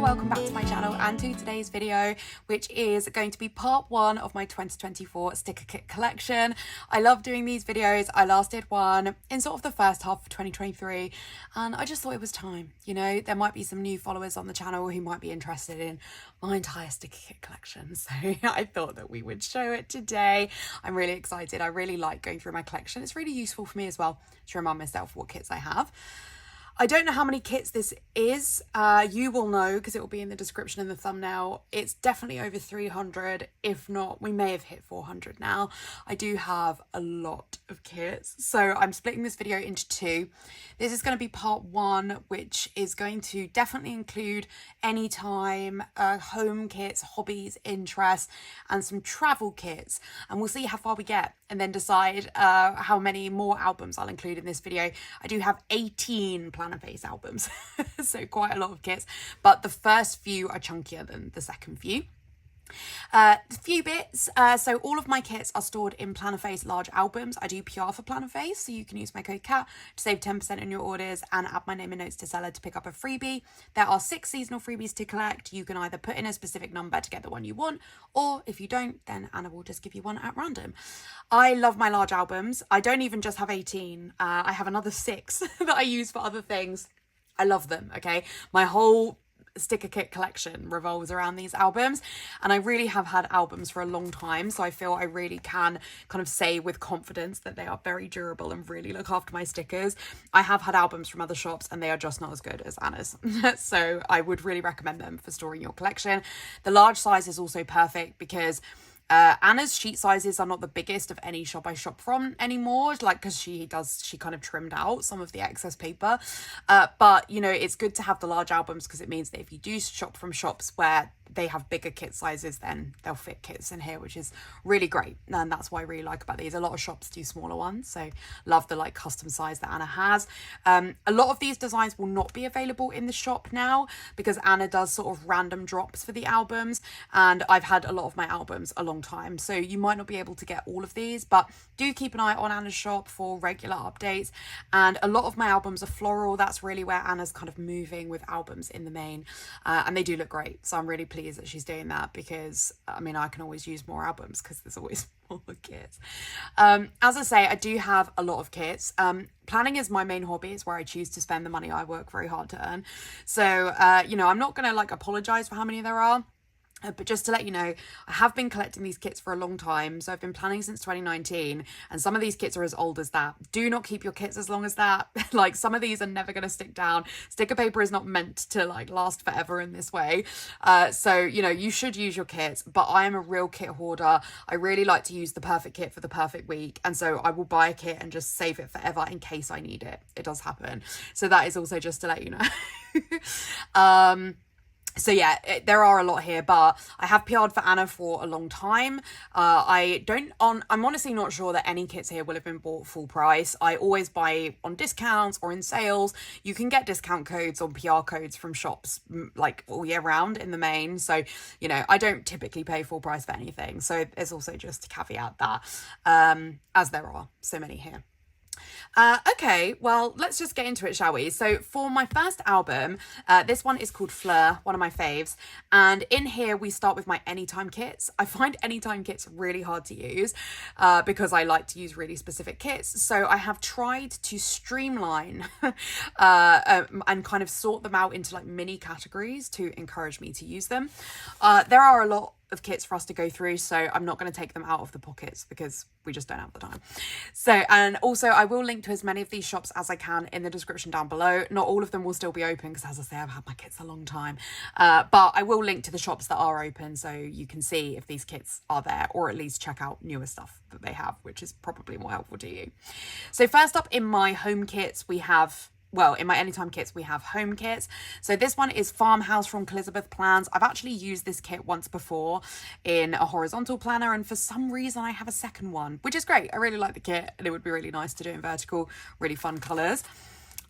Welcome back to my channel and to today's video, which is going to be part one of my 2024 sticker kit collection. I love doing these videos. I last did one in sort of the first half of 2023 and I just thought it was time. You know, there might be some new followers on the channel who might be interested in my entire sticker kit collection, so I thought that we would show it today. I'm really excited. I really like going through my collection. It's really useful for me as well to remind myself what kits I have. I don't know how many kits this is. You will know because it will be in the description and the thumbnail. It's definitely over 300. If not, we may have hit 400 now. I do have a lot of kits. So I'm splitting this video into two. This is going to be part one, which is going to definitely include anytime, home kits, hobbies, interests, and some travel kits. And we'll see how far we get and then decide how many more albums I'll include in this video. I do have 18 planner face albums, so quite a lot of kits, but the first few are chunkier than the second few. A few bits. So all of my kits are stored in Plannerface large albums. I do PR for Plannerface, so you can use my code CAT to save 10% on your orders and add my name and notes to seller to pick up a freebie. There are 6 seasonal freebies to collect. You can either put in a specific number to get the one you want, or if you don't, then Anna will just give you one at random. I love my large albums. I don't even just have 18. I have another 6 that I use for other things. I love them, okay? My whole sticker kit collection revolves around these albums, and I really have had albums for a long time, so I feel I really can kind of say with confidence that they are very durable and really look after my stickers. I have had albums from other shops and they are just not as good as Anna's, so I would really recommend them for storing your collection. The large size is also perfect because Anna's sheet sizes are not the biggest of any shop I shop from anymore, like, because she kind of trimmed out some of the excess paper, but you know, it's good to have the large albums because it means that if you do shop from shops where they have bigger kit sizes, then they'll fit kits in here, which is really great, and that's what I really like about these. A lot of shops do smaller ones, so love the like custom size that Anna has. A lot of these designs will not be available in the shop now because Anna does sort of random drops for the albums, and I've had a lot of my albums a long time, so you might not be able to get all of these, but do keep an eye on Anna's shop for regular updates. And a lot of my albums are floral. That's really where Anna's kind of moving with albums in the main, and they do look great, so I'm really pleased that she's doing that because I mean I can always use more albums because there's always more kits. As I say, I do have a lot of kits. Planning is my main hobby. It's where I choose to spend the money I work very hard to earn, so you know, I'm not gonna like apologize for how many there are. But just to let you know, I have been collecting these kits for a long time. So I've been planning since 2019 and some of these kits are as old as that. Do not keep your kits as long as that. Like, some of these are never going to stick down. Sticker paper is not meant to like last forever in this way. So, you know, you should use your kits, but I am a real kit hoarder. I really like to use the perfect kit for the perfect week. And so I will buy a kit and just save it forever in case I need it. It does happen. So that is also just to let you know. So yeah, there are a lot here, but I have PR'd for Anna for a long time. I'm honestly not sure that any kits here will have been bought full price. I always buy on discounts or in sales. You can get discount codes or PR codes from shops like all year round in the main. So, you know, I don't typically pay full price for anything. So there's also just to caveat that, as there are so many here. Okay, well, let's just get into it, shall we? So for my first album, this one is called Fleur, one of my faves. And in here, we start with my anytime kits. I find anytime kits really hard to use because I like to use really specific kits. So I have tried to streamline and kind of sort them out into like mini categories to encourage me to use them. There are a lot of kits for us to go through, so I'm not going to take them out of the pockets because we just don't have the time. So, and also I will link to as many of these shops as I can in the description down below. Not all of them will still be open because, as I say, I've had my kits a long time, but I will link to the shops that are open so you can see if these kits are there, or at least check out newer stuff that they have, which is probably more helpful to you. So first up in my home kits, we have, well, in my anytime kits, we have home kits. So this one is Farmhouse from Elizabeth Plans. I've actually used this kit once before in a horizontal planner, and for some reason I have a second one, which is great. I really like the kit and it would be really nice to do in vertical, really fun colours.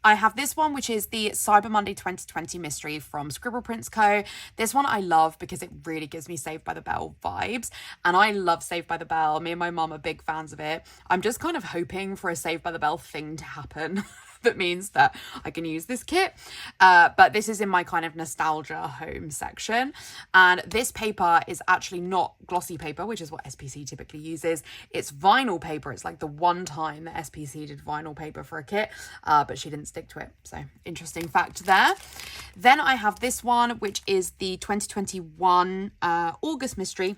I have this one, which is the Cyber Monday 2020 mystery from Scribble Prints Co. This one I love because it really gives me Saved by the Bell vibes. And I love Saved by the Bell. Me and my mum are big fans of it. I'm just kind of hoping for a Saved by the Bell thing to happen. that means that I can use this kit. But this is in my kind of nostalgia home section. And this paper is actually not glossy paper, which is what SPC typically uses. It's vinyl paper. It's like the one time that SPC did vinyl paper for a kit, but she didn't stick to it. So interesting fact there. Then I have this one, which is the 2021 August mystery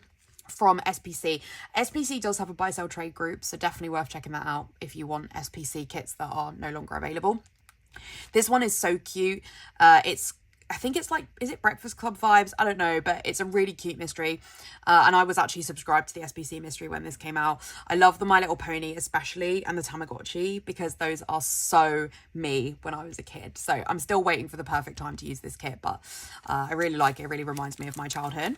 from SPC. SPC does have a buy sell trade group, so definitely worth checking that out if you want SPC kits that are no longer available. This one is so cute. I think it's like, is it Breakfast Club vibes? I don't know, but it's a really cute mystery. And I was actually subscribed to the SPC mystery when this came out. I love the My Little Pony especially, and the Tamagotchi, because those are so me when I was a kid. So I'm still waiting for the perfect time to use this kit, but I really like it. It really reminds me of my childhood.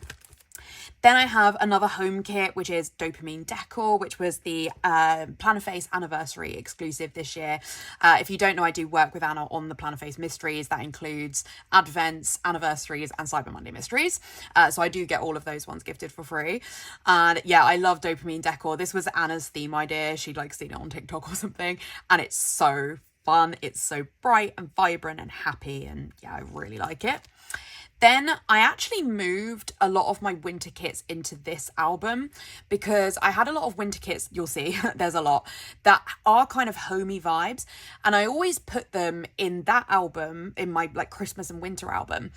Then I have another home kit, which is Dopamine Decor, which was the Plannerface anniversary exclusive this year. If you don't know, I do work with Anna on the Plannerface mysteries. That includes advents, anniversaries, and Cyber Monday mysteries. So I do get all of those ones gifted for free. And yeah, I love Dopamine Decor. This was Anna's theme idea. She'd like seen it on TikTok or something. And it's so fun. It's so bright and vibrant and happy. And yeah, I really like it. Then I actually moved a lot of my winter kits into this album because I had a lot of winter kits, you'll see, there's a lot, that are kind of homey vibes. And I always put them in that album, in my like Christmas and winter album.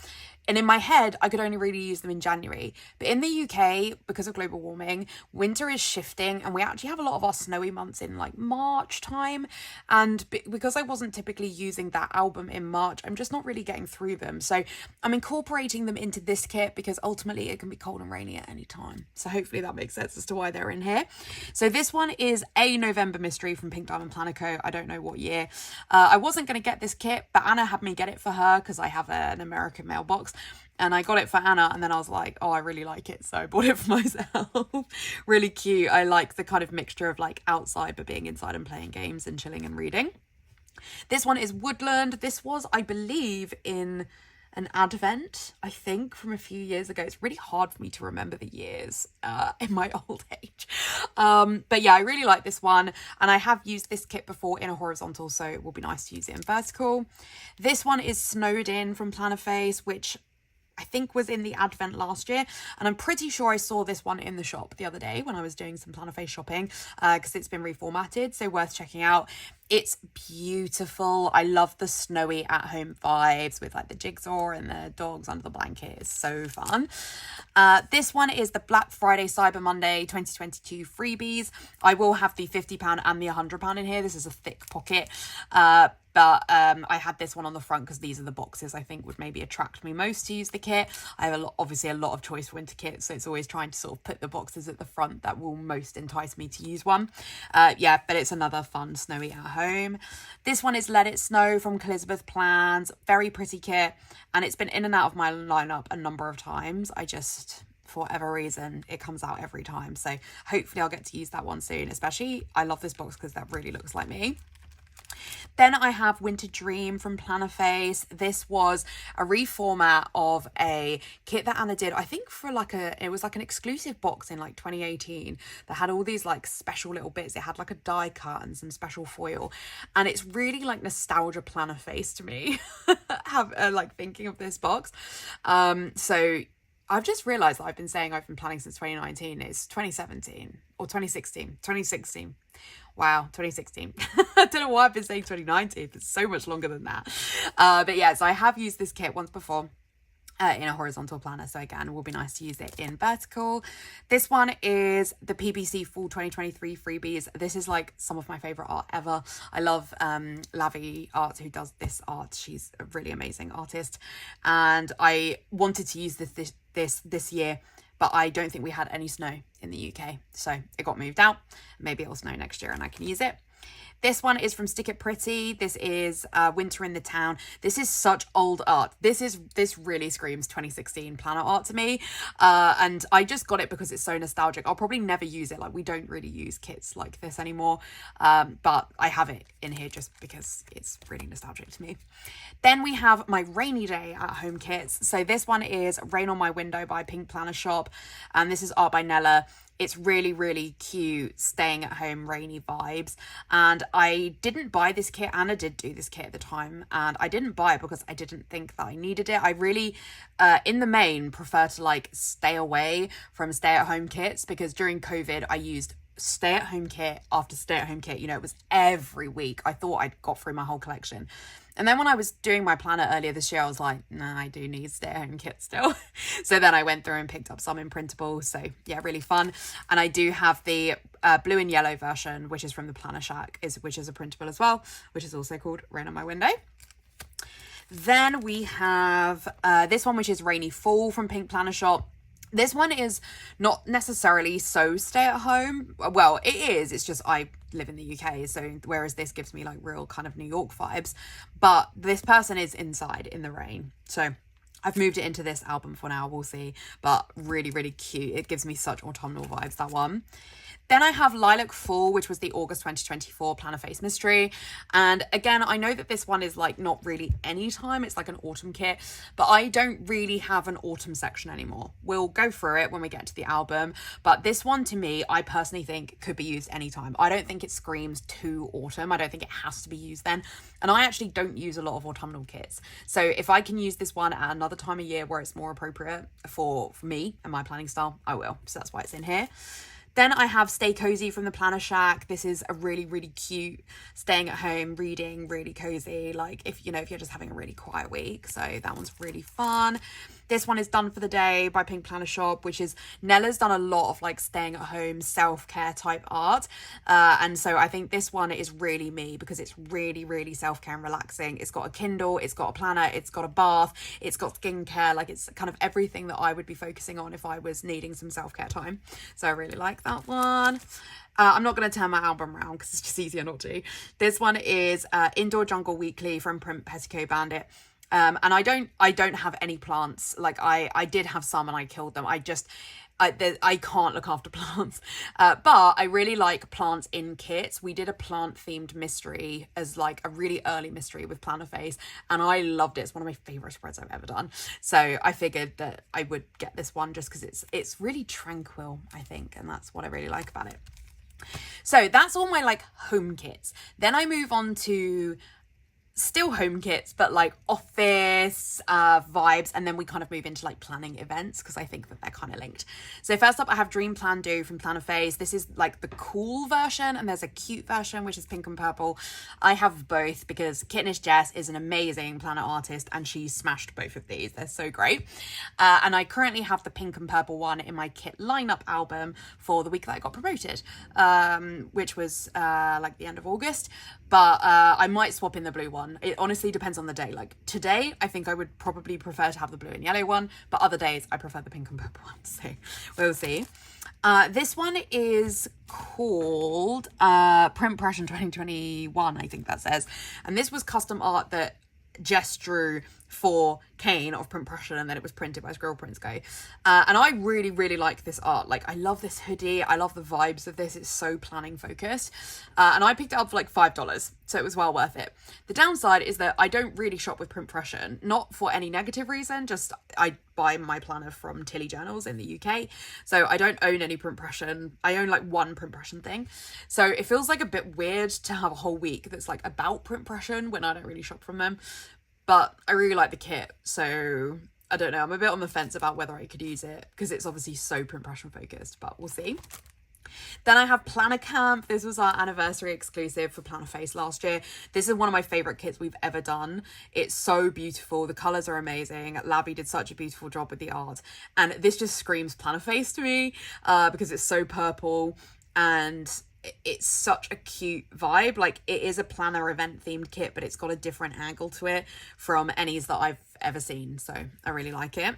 And in my head, I could only really use them in January. But in the UK, because of global warming, winter is shifting and we actually have a lot of our snowy months in like March time. And because I wasn't typically using that album in March, I'm just not really getting through them. So I'm incorporating them into this kit because ultimately it can be cold and rainy at any time. So hopefully that makes sense as to why they're in here. So this one is a November mystery from Pink Diamond Planner Co. I don't know what year. I wasn't going to get this kit, but Anna had me get it for her because I have an American mailbox. And I got it for Anna and then I was like, oh, I really like it. So I bought it for myself. Really cute. I like the kind of mixture of like outside but being inside and playing games and chilling and reading. This one is Woodland. This was, I believe, in an advent, I think, from a few years ago. It's really hard for me to remember the years in my old age. But yeah, I really like this one. And I have used this kit before in a horizontal, so it will be nice to use it in vertical. This one is Snowed In from Plannerface, which I think was in the advent last year, and I'm pretty sure I saw this one in the shop the other day when I was doing some Plannerface shopping because it's been reformatted, so worth checking out. It's beautiful. I love the snowy at home vibes with like the jigsaw and the dogs under the blanket. It's so fun. This one is the Black Friday Cyber Monday 2022 freebies. I will have the £50 and the £100 in here. This is a thick pocket. But I had this one on the front because these are the boxes I think would maybe attract me most to use the kit. I have obviously a lot of choice for winter kits, so it's always trying to sort of put the boxes at the front that will most entice me to use one. Yeah, but it's another fun snowy at home. This one is Let It Snow from Elizabeth Plans. Very pretty kit, and it's been in and out of my lineup a number of times. For whatever reason, it comes out every time. So hopefully I'll get to use that one soon. Especially, I love this box because that really looks like me. Then I have Winter Dream from Plannerface. This was a reformat of a kit that Anna did, I think for it was like an exclusive box in like 2018 that had all these like special little bits. It had like a die cut and some special foil. And it's really like nostalgia Plannerface to me, like thinking of this box. So I've just realised that I've been saying I've been planning since 2019. It's 2017 or 2016. 2016. Wow, 2016. I don't know why I've been saying 2019. It's so much longer than that. But yeah, so I have used this kit once before in a horizontal planner. So again, it will be nice to use it in vertical. This one is the PBC Fall 2023 freebies. This is like some of my favourite art ever. I love Lavi Art, who does this art. She's a really amazing artist. And I wanted to use this year, but I don't think we had any snow in the UK. So it got moved out. Maybe it'll snow next year and I can use it. This one is from Stick It Pretty. This is Winter in the Town. This is such old art. This really screams 2016 planner art to me. And I just got it because it's so nostalgic. I'll probably never use it. Like, we don't really use kits like this anymore. But I have it in here just because it's really nostalgic to me. Then we have my rainy day at home kits. So this one is Rain on My Window by Pink Planner Shop. And this is art by Nella. It's really, really cute, staying at home, rainy vibes. And I didn't buy this kit. Anna did do this kit at the time, and I didn't buy it because I didn't think that I needed it. I really, in the main, prefer to like stay away from stay-at-home kits, because during COVID, I used stay-at-home kit after stay-at-home kit. You know, it was every week. I thought I'd got through my whole collection. And then when I was doing my planner earlier this year, I was like, nah, I do need stay-at-home kit still. So then I went through and picked up some in printable. So yeah, really fun. And I do have the blue and yellow version, which is from the Planner Shack, which is a printable as well, which is also called Rain on My Window. Then we have this one, which is Rainy Fall from Pink Planner Shop. This one is not necessarily so stay at home. Well, it is. It's just I live in the UK. So whereas this gives me like real kind of New York vibes. But this person is inside in the rain. So I've moved it into this album for now. We'll see. But really, really cute. It gives me such autumnal vibes, that one. Then I have Lilac Fall, which was the August 2024 Planner Face Mystery. And again, I know that this one is like not really any time. It's like an autumn kit, but I don't really have an autumn section anymore. We'll go through it when we get to the album. But this one, to me, I personally think could be used anytime. I don't think it screams to autumn. I don't think it has to be used then. And I actually don't use a lot of autumnal kits. So if I can use this one at another time of year where it's more appropriate for me and my planning style, I will. So that's why it's in here. Then I have Stay Cozy from the Planner Shack. This is a really, really cute, staying at home, reading, really cozy. Like if you're just having a really quiet week. So that one's really fun. This one is Done for the Day by Pink Planner Shop, which is, Nella's done a lot of like staying at home, self-care type art. And so I think this one is really me because it's really, really self-care and relaxing. It's got a Kindle, it's got a planner, it's got a bath, it's got skincare. Like it's kind of everything that I would be focusing on if I was needing some self-care time. So I really like that one. I'm not going to turn my album around because it's just easier not to. This one is Indoor Jungle Weekly from Print Petticoat Bandit. And I don't have any plants. Like I did have some and I killed them. I can't look after plants. But I really like plants in kits. We did a plant themed mystery as like a really early mystery with Planner Face, and I loved it. It's one of my favorite spreads I've ever done. So I figured that I would get this one just because it's really tranquil, I think, and that's what I really like about it. So that's all my like home kits. Then I move on to still home kits, but like office vibes, and then we kind of move into like planning events because I think that they're kind of linked. So first up I have Dream Plan Do from Planner Face. This is like the cool version, and there's a cute version which is pink and purple. I have both because Kittenish Jess is an amazing planner artist and she smashed both of these. They're so great. And I currently have the pink and purple one in my kit lineup album for the week that I got promoted, which was like the end of August. But I might swap in the blue one. It honestly depends on the day. Like today, I think I would probably prefer to have the blue and yellow one, but other days I prefer the pink and purple one. So we'll see. This one is called Print Pression 2021, I think that says. And this was custom art that Jess drew for Kane of Print Pression, and then it was printed by Squirrel Prints Go. And I really, really like this art. Like I love this hoodie. I love the vibes of this. It's so planning focused. And I picked it up for like $5, so it was well worth it. The downside is that I don't really shop with Print Pression, not for any negative reason, just I buy my planner from Tilly Journals in the UK. So I don't own any Print Pression. I own like one Print Pression thing. So it feels like a bit weird to have a whole week that's like about Print Pression when I don't really shop from them. But I really like the kit, so I don't know. I'm a bit on the fence about whether I could use it because it's obviously so Print Pression focused, but we'll see. Then I have Planner Camp. This was our anniversary exclusive for Planner Face last year. This is one of my favourite kits we've ever done. It's so beautiful. The colours are amazing. Labby did such a beautiful job with the art. And this just screams Planner Face to me because it's so purple and it's such a cute vibe. Like it is a planner event themed kit, but it's got a different angle to it from any's that I've ever seen. So I really like it.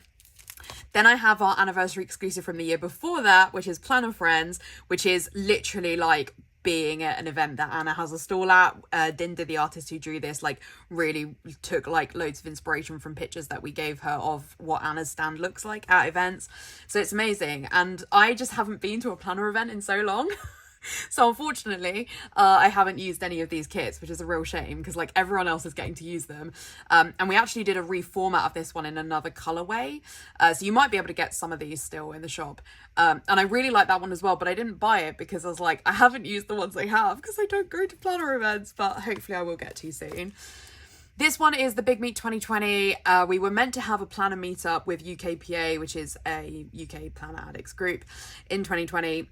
Then I have our anniversary exclusive from the year before that, which is Planner Friends, which is literally like being at an event that Anna has a stall at. Dinda, the artist who drew this, like really took like loads of inspiration from pictures that we gave her of what Anna's stand looks like at events. So it's amazing. And I just haven't been to a planner event in so long. So unfortunately, I haven't used any of these kits, which is a real shame because like everyone else is getting to use them. And we actually did a reformat of this one in another colorway. So you might be able to get some of these still in the shop. And I really like that one as well, but I didn't buy it because I was like, I haven't used the ones I have because I don't go to planner events, but hopefully I will get to soon. This one is the Big Meet 2020. We were meant to have a planner meetup with UKPA, which is a UK planner addicts group, in 2020.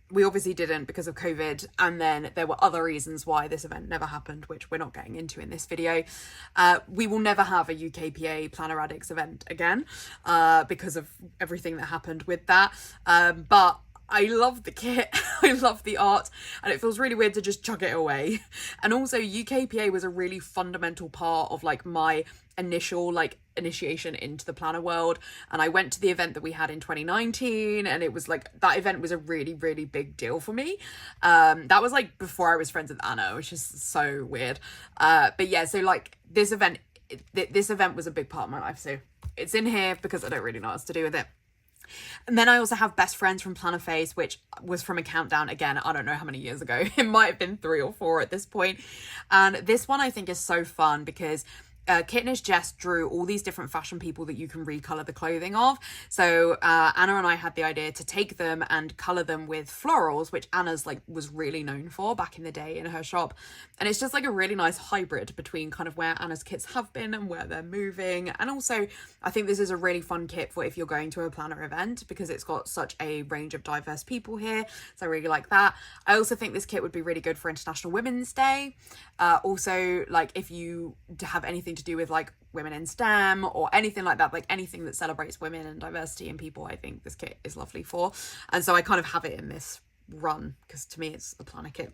We obviously didn't because of COVID, and then there were other reasons why this event never happened, which we're not getting into in this video. We will never have a UKPA Planner Addicts event again because of everything that happened with that. But I love the kit, I love the art, and it feels really weird to just chuck it away. And also UKPA was a really fundamental part of like my initial like initiation into the planner world, and I went to the event that we had in 2019, and it was like that event was a really big deal for me. That was like before I was friends with Anna, which is so weird. But yeah, so like this event was a big part of my life, so it's in here because I don't really know what else to do with it. And then I also have Best Friends from Planner Face, which was from a countdown again, I don't know how many years ago. It might have been 3 or 4 at this point. And this one I think is so fun because Kitnish Jess drew all these different fashion people that you can recolor the clothing of. So Anna and I had the idea to take them and color them with florals, which Anna's like was really known for back in the day in her shop. And it's just like a really nice hybrid between kind of where Anna's kits have been and where they're moving. And also I think this is a really fun kit for if you're going to a planner event because it's got such a range of diverse people here. So I really like that. I also think this kit would be really good for International Women's Day. Also, like if you have anything to do with like women in STEM or anything like that, like anything that celebrates women and diversity and people, I think this kit is lovely for. And so I kind of have it in this run because to me it's a planner kit.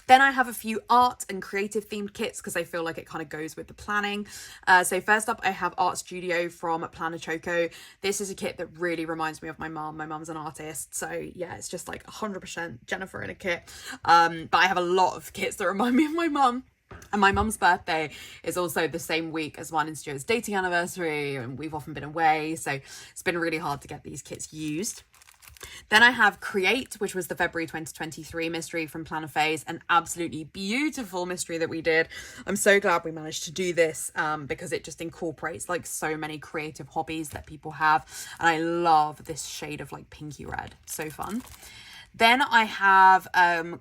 Then I have a few art and creative themed kits because I feel like it kind of goes with the planning. So first up I have Art Studio from Planner Choco. This is a kit that really reminds me of my mum. My mum's an artist, so yeah, it's just like 100% Jennifer in a kit. But I have a lot of kits that remind me of my mum. And my mum's birthday is also the same week as mine and Stuart's dating anniversary, and we've often been away, so it's been really hard to get these kits used. Then I have Create, which was the February 2023 mystery from Planner Phase, an absolutely beautiful mystery that we did. I'm so glad we managed to do this because it just incorporates like so many creative hobbies that people have, and I love this shade of like pinky red, so fun. Then I have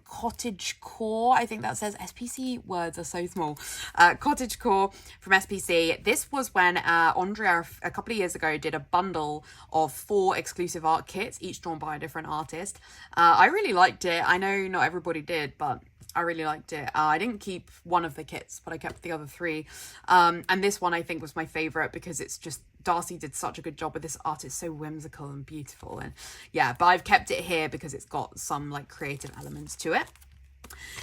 Cottage Core. I think that says SPC. Words are so small. Cottage Core from SPC. This was when Andrea a couple of years ago did a bundle of 4 exclusive art kits, each drawn by a different artist. I really liked it. I know not everybody did, but I really liked it. I didn't keep one of the kits, but I kept the other 3. And this one I think was my favourite because it's just, Darcy did such a good job with this art. It's so whimsical and beautiful. And yeah, but I've kept it here because it's got some like creative elements to it.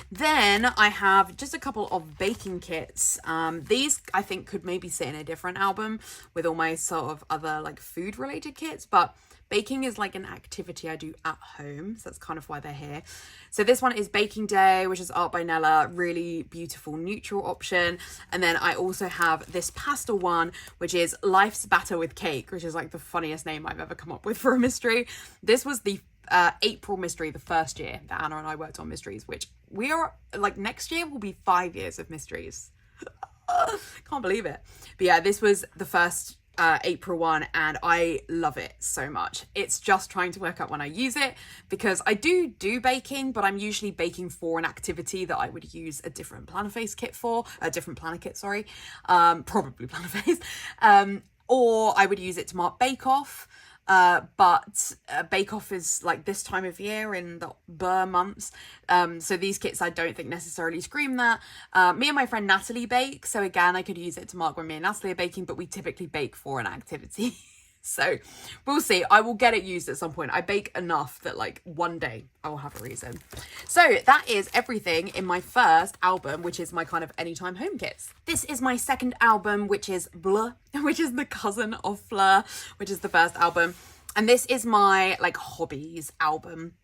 Then I have just a couple of baking kits. These I think could maybe sit in a different album with all my sort of other like food related kits, but baking is like an activity I do at home, so that's kind of why they're here. So this one is Baking Day, which is art by Nella, really beautiful neutral option. And then I also have this pastel one, which is Life's Batter with Cake, which is like the funniest name I've ever come up with for a mystery. This was the April mystery, the first year that Anna and I worked on mysteries, which we are like next year will be 5 years of mysteries. Can't believe it. But yeah, this was the first April one, and I love it so much. It's just trying to work out when I use it because I do baking, but I'm usually baking for an activity that I would use a different planner face kit for, a different planner kit, sorry, probably planner face, or I would use it to mark Bake Off. But Bake Off is like this time of year in the Burr months, so these kits I don't think necessarily scream that. Me and my friend Natalie bake, so again I could use it to mark when me and Natalie are baking, but we typically bake for an activity. So we'll see. I will get it used at some point. I bake enough that like one day I will have a reason. So that is everything in my first album, which is my kind of anytime home kits. This is my second album, which is Bleu, which is the cousin of Fleur, which is the first album. And this is my like hobbies album.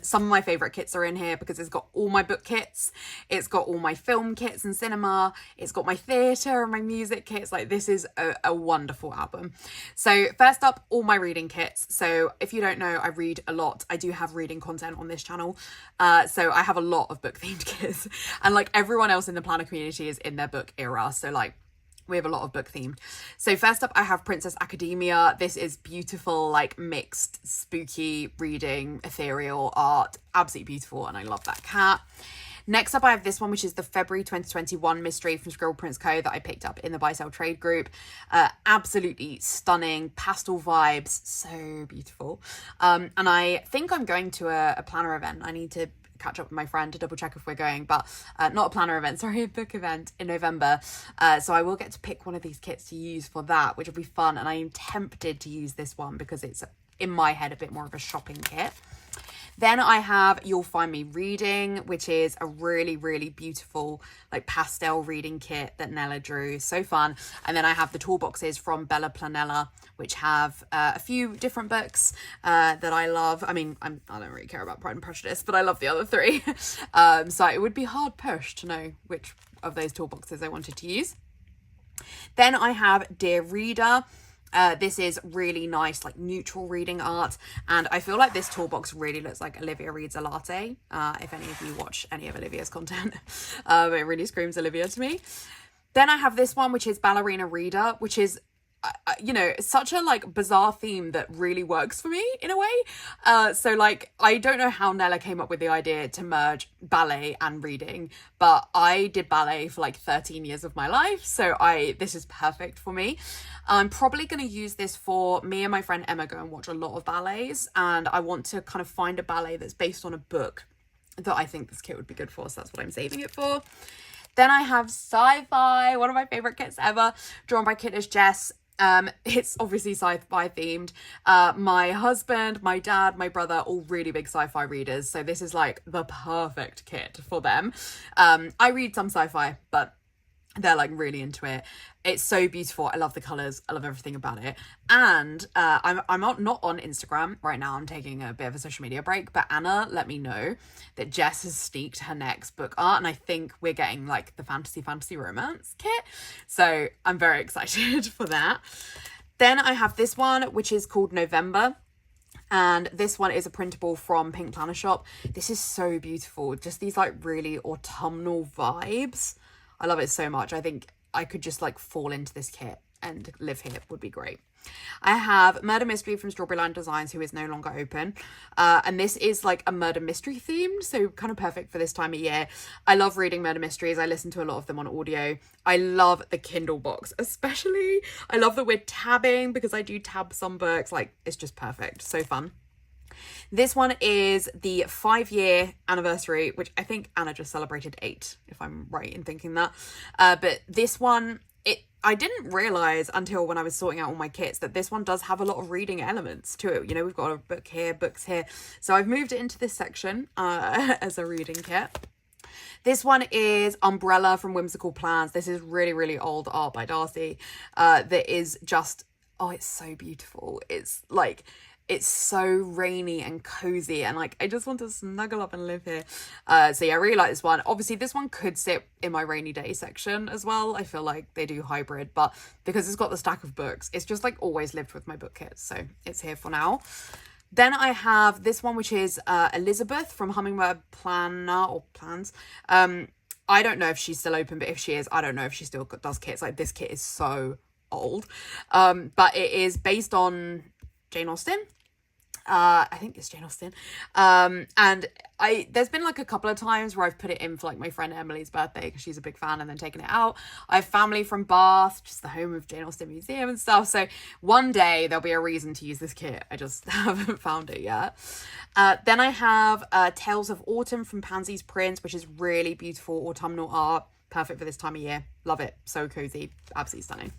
Some of my favorite kits are in here because it's got all my book kits, it's got all my film kits and cinema, it's got my theatre and my music kits. Like, this is a wonderful album. So first up, all my reading kits. So if you don't know, I read a lot. I do have reading content on this channel, so I have a lot of book themed kits, and like everyone else in the planner community is in their book era, so like we have a lot of book themed. So first up, I have Princess Academia. This is beautiful, like mixed, spooky reading, ethereal art. Absolutely beautiful, and I love that cat. Next up, I have this one, which is the February 2021 mystery from Scribble Prints Co. that I picked up in the Buy Sell Trade group. Absolutely stunning, pastel vibes, so beautiful. And I think I'm going to a planner event. I need to catch up with my friend to double check if we're going, but not a planner event, sorry, a book event in November. So I will get to pick one of these kits to use for that, which will be fun. And I am tempted to use this one because it's, in my head, a bit more of a shopping kit. Then I have You'll Find Me Reading, which is a really, really beautiful like pastel reading kit that Nella drew. So fun. And then I have the toolboxes from Bella Planella, which have a few different books that I love. I mean, I don't really care about Pride and Prejudice, but I love the other three. So it would be hard pushed to know which of those toolboxes I wanted to use. Then I have Dear Reader. This is really nice, like neutral reading art, and I feel like this toolbox really looks like Olivia Reads a Latte. If any of you watch any of Olivia's content, it really screams Olivia to me. Then I have this one, which is Ballerina Reader, which is you know, such a like bizarre theme that really works for me in a way. So like, I don't know how Nella came up with the idea to merge ballet and reading, but I did ballet for like 13 years of my life, so this is perfect for me. I'm probably going to use this for me and my friend Emma go and watch a lot of ballets, and I want to kind of find a ballet that's based on a book that I think this kit would be good for, so that's what I'm saving it for. Then I have Sci-Fi, one of my favorite kits ever, drawn by Kittish Jess. It's obviously sci-fi themed. My husband, my dad, my brother, all really big sci-fi readers, so this is like the perfect kit for them. I read some sci-fi, but they're like really into it. It's so beautiful. I love the colors. I love everything about it. And I'm not on Instagram right now. I'm taking a bit of a social media break, but Anna let me know that Jess has sneaked her next book art, and I think we're getting like the fantasy romance kit. So I'm very excited for that. Then I have this one, which is called November. And this one is a printable from Pink Planner Shop. This is so beautiful. Just these like really autumnal vibes. I love it so much. I think I could just like fall into this kit and live here. It would be great. I have Murder Mystery from Strawberry Line Designs, who is no longer open. And this is like a murder mystery themed, so kind of perfect for this time of year. I love reading murder mysteries. I listen to a lot of them on audio. I love the Kindle box, especially. I love that we're tabbing because I do tab some books. Like, it's just perfect. So fun. This one is the 5-year anniversary, which I think Anna just celebrated 8, if I'm right in thinking that. But this one, I didn't realise until when I was sorting out all my kits that this one does have a lot of reading elements to it. You know, we've got a book here, books here. So I've moved it into this section as a reading kit. This one is Umbrella from Whimsical Plans. This is really, really old art by Darcy. That is just, oh, it's so beautiful. It's like, it's so rainy and cozy, and like I just want to snuggle up and live here. So yeah, I really like this one. Obviously this one could sit in my rainy day section as well. I feel like they do hybrid, but because it's got the stack of books, it's just like always lived with my book kits, so it's here for now. Then I have this one, which is Elizabeth from Hummingbird Planner or Plans. I don't know if she's still open, but if she is, I don't know if she still does kits. Like, this kit is so old, but it is based on Jane Austen. I think it's Jane Austen. And there's been like a couple of times where I've put it in for like my friend Emily's birthday because she's a big fan, and then taken it out. I have family from Bath, just the home of Jane Austen Museum and stuff. So one day there'll be a reason to use this kit. I just haven't found it yet. Then I have Tales of Autumn from Pansy's Prints, which is really beautiful autumnal art. Perfect for this time of year. Love it. So cozy. Absolutely stunning.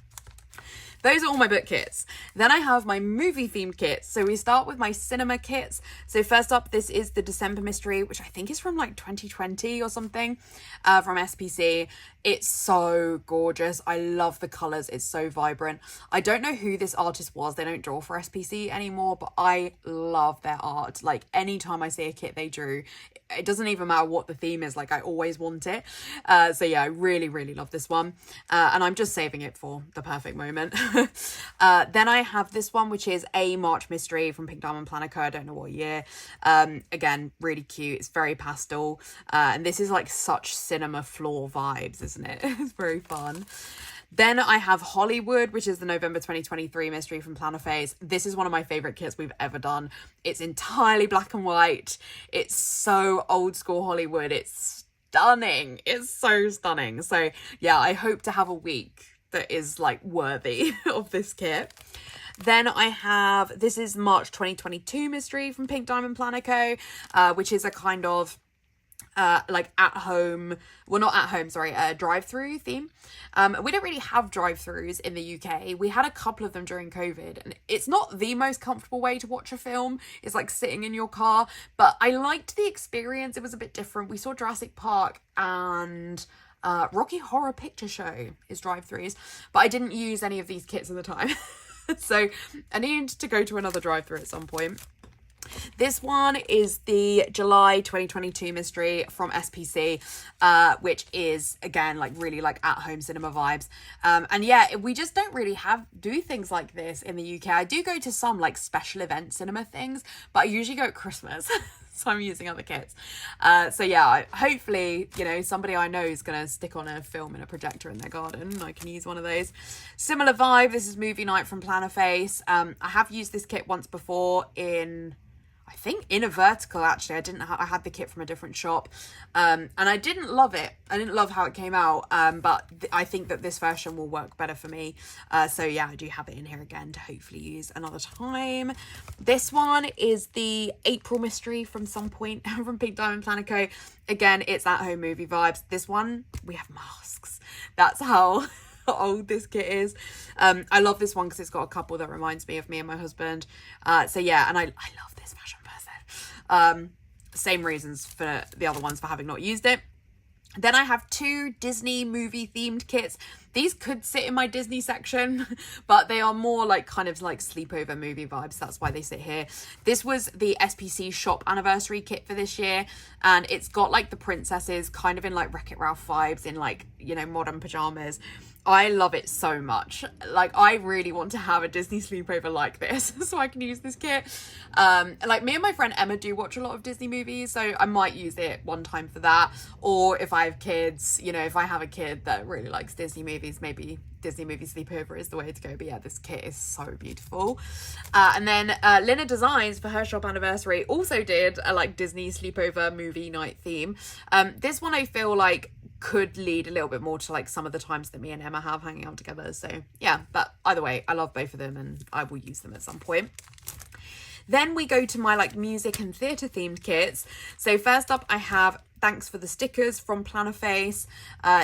those are all my book kits. Then I have my movie themed kits. So we start with my cinema kits. So first up, this is the December Mystery, which I think is from like 2020 or something, from SPC. It's so gorgeous. I love the colours. It's so vibrant. I don't know who this artist was. They don't draw for SPC anymore, but I love their art. Like anytime I see a kit they drew, it doesn't even matter what the theme is, like I always want it. So yeah, I really, really love this one. And I'm just saving it for the perfect moment. Then I have this one, which is a March Mystery from Pink Diamond Planner Co. I don't know what year. Again, really cute. It's very pastel. And this is like such cinema floor vibes, isn't it? It's very fun. Then I have Hollywood, which is the November 2023 mystery from Planner Face. This is one of my favourite kits we've ever done. It's entirely black and white. It's so old school Hollywood. It's stunning. It's so stunning. So yeah, I hope to have a week that is like worthy of this kit. Then I have, this is March 2022 mystery from Pink Diamond Planner Co., which is a kind of like drive-through theme. We don't really have drive-throughs in the UK. We had a couple of them during COVID, and it's not the most comfortable way to watch a film. It's like sitting in your car, but I liked the experience. It was a bit different. We saw Jurassic Park and Rocky Horror Picture Show is drive-throughs, but I didn't use any of these kits at the time. So I need to go to another drive-through at some point. This one is the July 2022 mystery from SPC, which is again like really like at-home cinema vibes. And yeah, we just don't really do things like this in the UK. I do go to some like special event cinema things, but I usually go at Christmas. So I'm using other kits. So yeah, hopefully, you know, somebody I know is going to stick on a film in a projector in their garden. I can use one of those. Similar vibe. This is Movie Night from Planner Face. I have used this kit once before I think in a vertical, actually. I had the kit from a different shop, and I didn't love it. I didn't love how it came out, but I think that this version will work better for me. So yeah, I do have it in here again to hopefully use another time. This one is the April Mystery from some point from Pink Diamond Planner Co. Again, it's at-home movie vibes. This one, we have masks. That's how old this kit is. I love this one because it's got a couple that reminds me of me and my husband. So yeah, and I love this fashion person. Same reasons for the other ones for having not used it. Then I have two Disney movie themed kits. These could sit in my Disney section, but they are more like kind of like sleepover movie vibes. That's why they sit here. This was the SPC shop anniversary kit for this year, and it's got like the princesses kind of in like Wreck-It Ralph vibes in like, you know, modern pajamas. I love it so much. Like, I really want to have a Disney sleepover like this so I can use this kit. Like, me and my friend Emma do watch a lot of Disney movies, so I might use it one time for that. Or if I have kids, you know, if I have a kid that really likes Disney movies, maybe Disney movie sleepover is the way to go. But yeah, this kit is so beautiful. And then Lina Designs for her shop anniversary also did a like Disney sleepover movie night theme. This one I feel like could lead a little bit more to like some of the times that me and Emma have hanging out together. So yeah, but either way, I love both of them and I will use them at some point. Then we go to my like music and theatre themed kits. So first up, I have Thanks for the Stickers from Planner Face.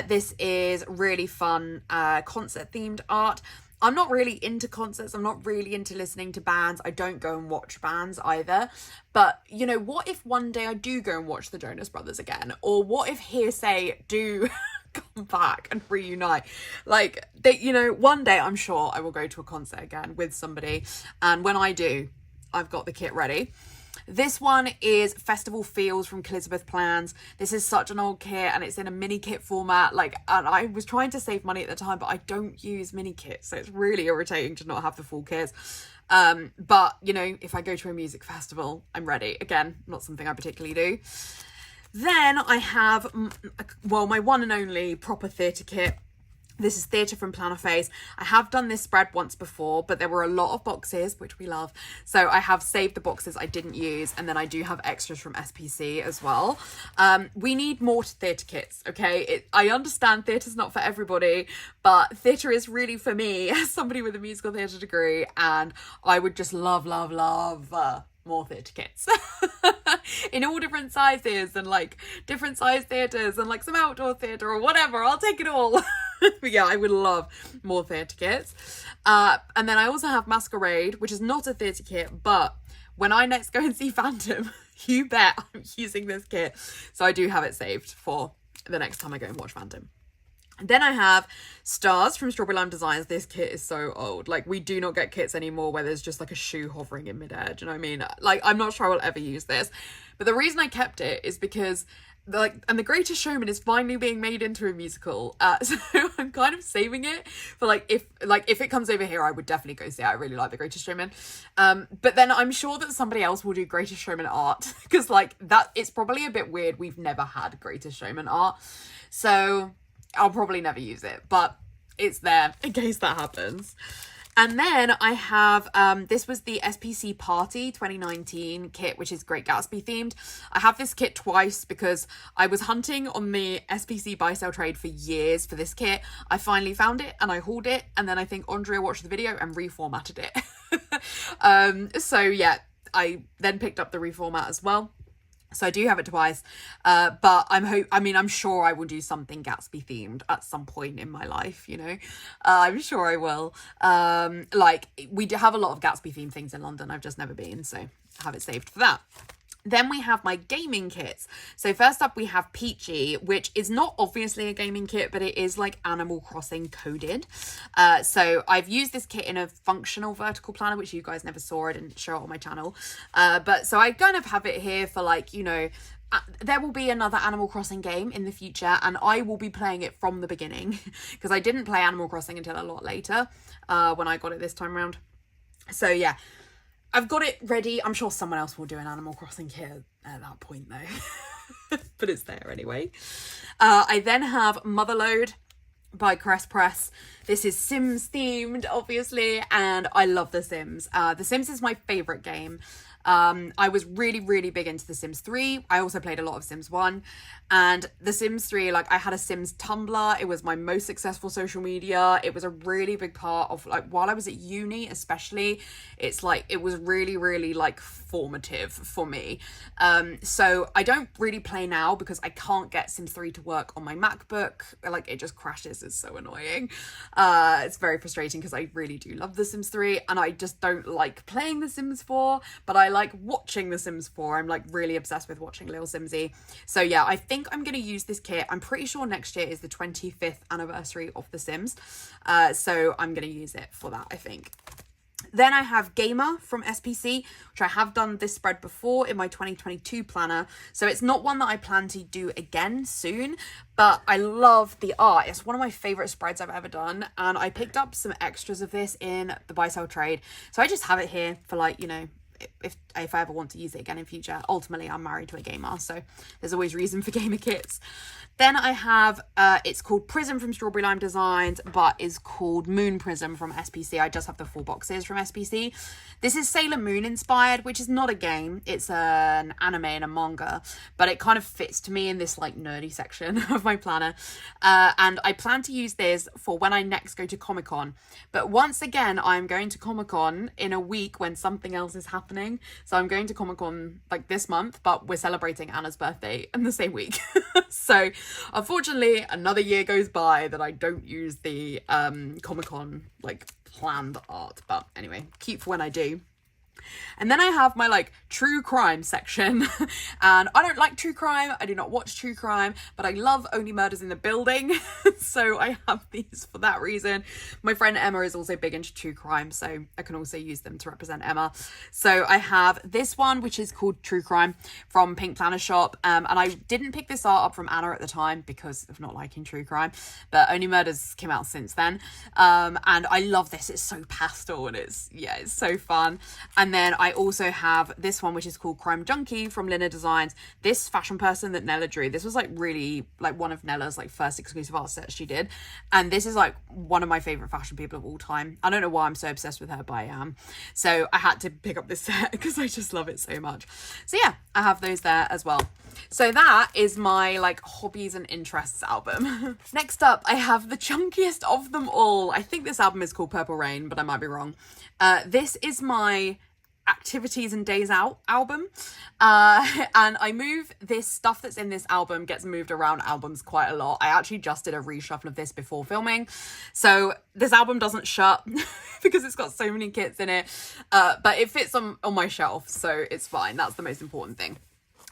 This is really fun concert themed art. I'm not really into concerts. I'm not really into listening to bands. I don't go and watch bands either. But, you know, what if one day I do go and watch the Jonas Brothers again? Or what if Hearsay do come back and reunite? Like, they, you know, one day I'm sure I will go to a concert again with somebody. And when I do, I've got the kit ready. This one is Festival Feels from Elizabeth Plans. This is such an old kit and it's in a mini kit format. Like, and I was trying to save money at the time, but I don't use mini kits, so it's really irritating to not have the full kits. But you know, if I go to a music festival, I'm ready. Again, not something I particularly do. Then I have, well, my one and only proper theatre kit. This is Theatre from Planner Face. I have done this spread once before, but there were a lot of boxes, which we love. So I have saved the boxes I didn't use, and then I do have extras from SPC as well. We need more theatre kits, okay? I understand theatre's not for everybody, but theatre is really for me as somebody with a musical theatre degree, and I would just love more theatre kits in all different sizes and like different size theatres and like some outdoor theatre or whatever. I'll take it all. But yeah, I would love more theatre kits. And then I also have Masquerade, which is not a theatre kit, but when I next go and see Phantom, you bet I'm using this kit. So I do have it saved for the next time I go and watch Phantom. Then I have Stars from Strawberry Lime Designs. This kit is so old. Like, we do not get kits anymore where there's just like a shoe hovering in midair. Do you know what I mean? Like, I'm not sure I will ever use this. But the reason I kept it is because The Greatest Showman is finally being made into a musical. So I'm kind of saving it for if it comes over here, I would definitely go see it. I really like The Greatest Showman. But then I'm sure that somebody else will do Greatest Showman art because it's probably a bit weird. We've never had Greatest Showman art. So I'll probably never use it, but it's there in case that happens. And then I have, this was the SPC Party 2019 kit, which is Great Gatsby themed. I have this kit twice because I was hunting on the SPC buy sell trade for years for this kit. I finally found it and I hauled it. And then I think Andrea watched the video and reformatted it. So yeah, I then picked up the reformat as well. So I do have it twice, but I'm sure I will do something Gatsby themed at some point in my life, you know. I'm sure I will. We do have a lot of Gatsby themed things in London. I've just never been, so I have it saved for that. Then we have my gaming kits. So first up we have Peachy, which is not obviously a gaming kit, but it is like Animal Crossing coded. So I've used this kit in a functional vertical planner, which you guys never saw. I didn't show it on my channel. But so I kind of have it here for there will be another Animal Crossing game in the future and I will be playing it from the beginning because I didn't play Animal Crossing until a lot later when I got it this time around. So yeah. I've got it ready. I'm sure someone else will do an Animal Crossing kit at that point though. But it's there anyway. I then have Motherload by Crest Press. This is Sims themed, obviously, and I love The Sims. The Sims is my favourite game. I was really, really big into The Sims 3. I also played a lot of Sims 1. And The Sims 3, I had a Sims Tumblr. It was my most successful social media. It was a really big part of, while I was at uni especially, it was really, really, formative for me. So I don't really play now because I can't get Sims 3 to work on my MacBook. It just crashes. It's so annoying. It's very frustrating because I really do love The Sims 3 and I just don't like playing The Sims 4, but I like watching The Sims 4. I'm really obsessed with watching Little Simsy. So yeah, I think I'm going to use this kit. I'm pretty sure next year is the 25th anniversary of The Sims. So I'm going to use it for that, I think. Then I have Gamer from SPC, which I have done this spread before in my 2022 planner. So it's not one that I plan to do again soon, but I love the art. It's one of my favorite spreads I've ever done. And I picked up some extras of this in the buy sell trade. So I just have it here for if I ever want to use it again in future. Ultimately, I'm married to a gamer, so there's always reason for gamer kits. Then I have, it's called Prism from Strawberry Lime Designs, but is called Moon Prism from SPC. I just have the 4 boxes from SPC. This is Sailor Moon inspired, which is not a game. It's an anime and a manga, but it kind of fits to me in this nerdy section of my planner. And I plan to use this for when I next go to Comic-Con. But once again, I'm going to Comic-Con in a week when something else is happening. So I'm going to Comic-Con this month, but we're celebrating Anna's birthday in the same week. So unfortunately, another year goes by that I don't use the Comic-Con planned art. But anyway, cute for when I do. And then I have my true crime section and I don't like true crime. I do not watch true crime, but I love Only Murders in the Building. So I have these for that reason. My friend Emma is also big into true crime, so I can also use them to represent Emma. So I have this one, which is called True Crime from Pink Planner Shop. And I didn't pick this art up from Anna at the time because of not liking true crime, but Only Murders came out since then. And I love this. It's so pastel and it's so fun. And then I also have this one, which is called Crime Junkie from Lina Designs. This fashion person that Nella drew, this was really one of Nella's first exclusive art sets she did. And this is one of my favorite fashion people of all time. I don't know why I'm so obsessed with her, but I am. So I had to pick up this set because I just love it so much. So yeah, I have those there as well. So that is my hobbies and interests album. Next up, I have the chunkiest of them all. I think this album is called Purple Rain, but I might be wrong. This is my activities and days out album, and I move this stuff that's in this album gets moved around albums quite a lot. I actually just did a reshuffle of this before filming, so this album doesn't shut because it's got so many kits in it, but it fits on my shelf, so it's fine. That's the most important thing.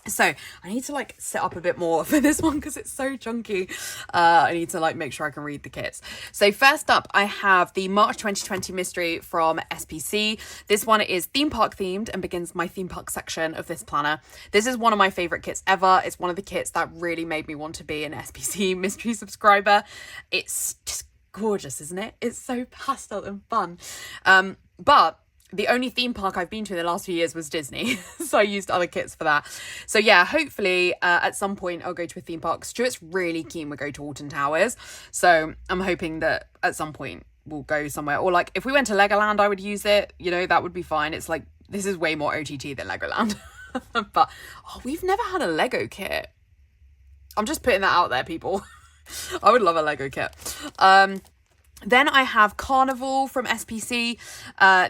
So I need to like sit up a bit more for this one because it's so chunky. I need to like make sure I can read the kits. So first up, I have the March 2020 mystery from SPC. This one is theme park themed and begins my theme park section of this planner. This is one of my favorite kits ever. It's one of the kits that really made me want to be an SPC mystery subscriber. It's just gorgeous, isn't it? It's so pastel and fun. But the only theme park I've been to in the last few years was Disney, so I used other kits for that. So yeah, hopefully at some point I'll go to a theme park. Stuart's really keen we go to Alton Towers, so I'm hoping that at some point we'll go somewhere. Or like if we went to Legoland, I would use it, you know, that would be fine. It's like, this is way more OTT than Legoland. But we've never had a Lego kit. I'm just putting that out there, people. I would love a Lego kit. Then I have Carnival from SPC.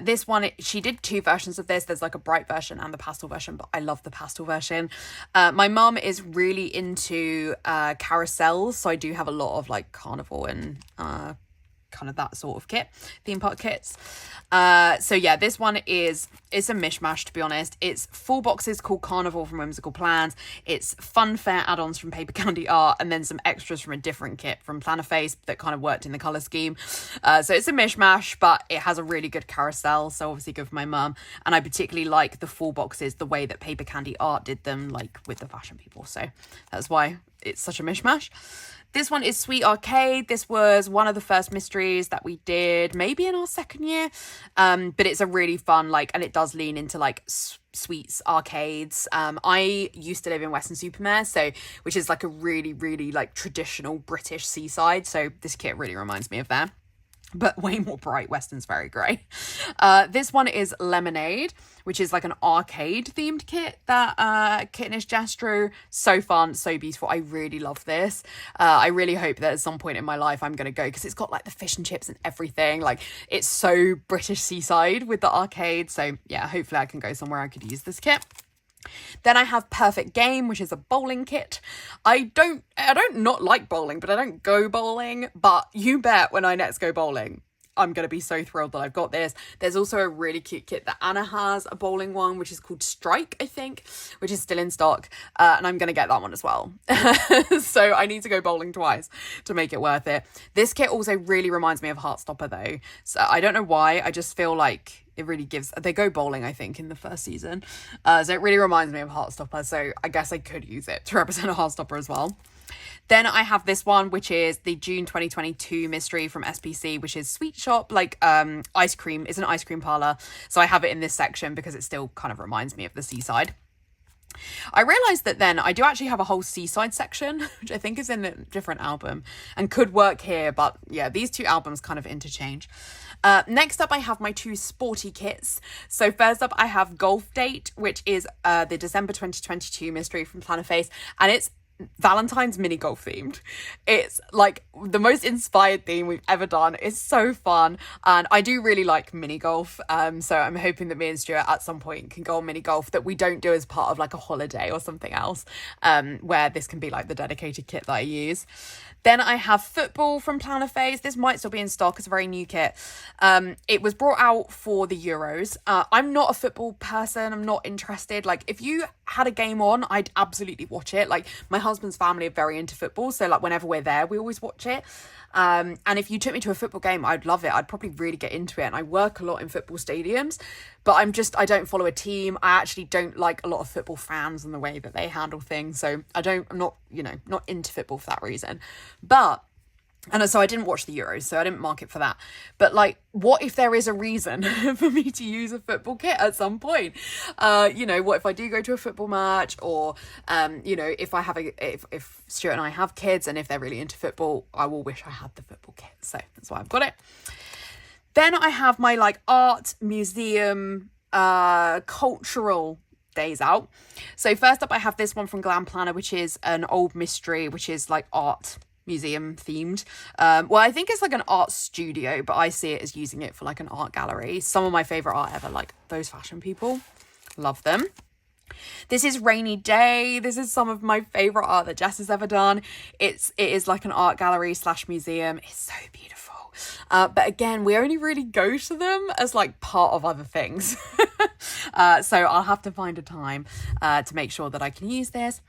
This one, she did two versions of this. There's like a bright version and the pastel version, but I love the pastel version. My mum is really into carousels, so I do have a lot of like Carnival and kind of that sort of kit, theme park kits. So yeah, this one it's a mishmash, to be honest. It's 4 boxes called Carnival from Whimsical Plans. It's fun fair add-ons from Paper Candy Art, and then some extras from a different kit from Plannerface that kind of worked in the colour scheme. So it's a mishmash, but it has a really good carousel, so obviously good for my mum. And I particularly like the 4 boxes, the way that Paper Candy Art did them, like with the fashion people. So that's why it's such a mishmash. This one is Sweet Arcade. This was one of the first mysteries that we did, maybe in our second year. But it's a really fun, like, and it does lean into like sweets arcades. I used to live in Weston-super-Mare, so which is like a really, really like traditional British seaside. So this kit really reminds me of there, but way more bright. Weston's very grey. This one is Lemonade, which is like an arcade themed kit that Kittenish Jess drew. So fun, so beautiful. I really love this. I really hope that at some point in my life I'm going to go, because it's got like the fish and chips and everything. Like, it's so British seaside with the arcade. So yeah, hopefully I can go somewhere I could use this kit. Then I have Perfect Game, which is a bowling kit. I don't not like bowling, but I don't go bowling. But you bet when I next go bowling, I'm going to be so thrilled that I've got this. There's also a really cute kit that Anna has, a bowling one, which is called Strike, I think, which is still in stock. And I'm going to get that one as well. So I need to go bowling twice to make it worth it. This kit also really reminds me of Heartstopper though. So I don't know why. I just feel like it really gives, they go bowling, I think, in the first season. So it really reminds me of Heartstopper. So I guess I could use it to represent a Heartstopper as well. Then I have this one, which is the June 2022 mystery from SPC, which is Sweet Shop, like ice cream. It's an ice cream parlour. So I have it in this section because it still kind of reminds me of the seaside. I realised that then I do actually have a whole seaside section, which I think is in a different album and could work here. But yeah, these two albums kind of interchange. Next up, I have my 2 sporty kits. So first up, I have Golf Date, which is the December 2022 mystery from Plannerface. And it's Valentine's mini golf themed. It's like the most inspired theme we've ever done. It's so fun, and I do really like mini golf, so I'm hoping that me and Stuart at some point can go on mini golf that we don't do as part of like a holiday or something else, where this can be like the dedicated kit that I use. Then I have Football from Plannerface. This might still be in stock. It's a very new kit. It was brought out for the Euros. I'm not a football person. I'm not interested. Like, if you had a game on, I'd absolutely watch it. Like, my husband's family are very into football, so like whenever we're there, we always watch it. And if you took me to a football game, I'd love it. I'd probably really get into it. And I work a lot in football stadiums, but I don't follow a team. I actually don't like a lot of football fans and the way that they handle things. So I'm not into football for that reason. And so I didn't watch the Euros, so I didn't mark it for that. But like, what if there is a reason for me to use a football kit at some point? What if I do go to a football match, or if Stuart and I have kids and if they're really into football, I will wish I had the football kit. So that's why I've got it. Then I have my like art, museum, cultural days out. So first up, I have this one from Glam Planner, which is an old mystery, which is like art, museum themed. Well, I think it's like an art studio, but I see it as using it for like an art gallery. Some of my favorite art ever, like those fashion people, love them. This is Rainy Day. This is some of my favorite art that Jess has ever done. It is like an art gallery / museum. It's so beautiful. But again, we only really go to them as like part of other things. So I'll have to find a time to make sure that I can use this.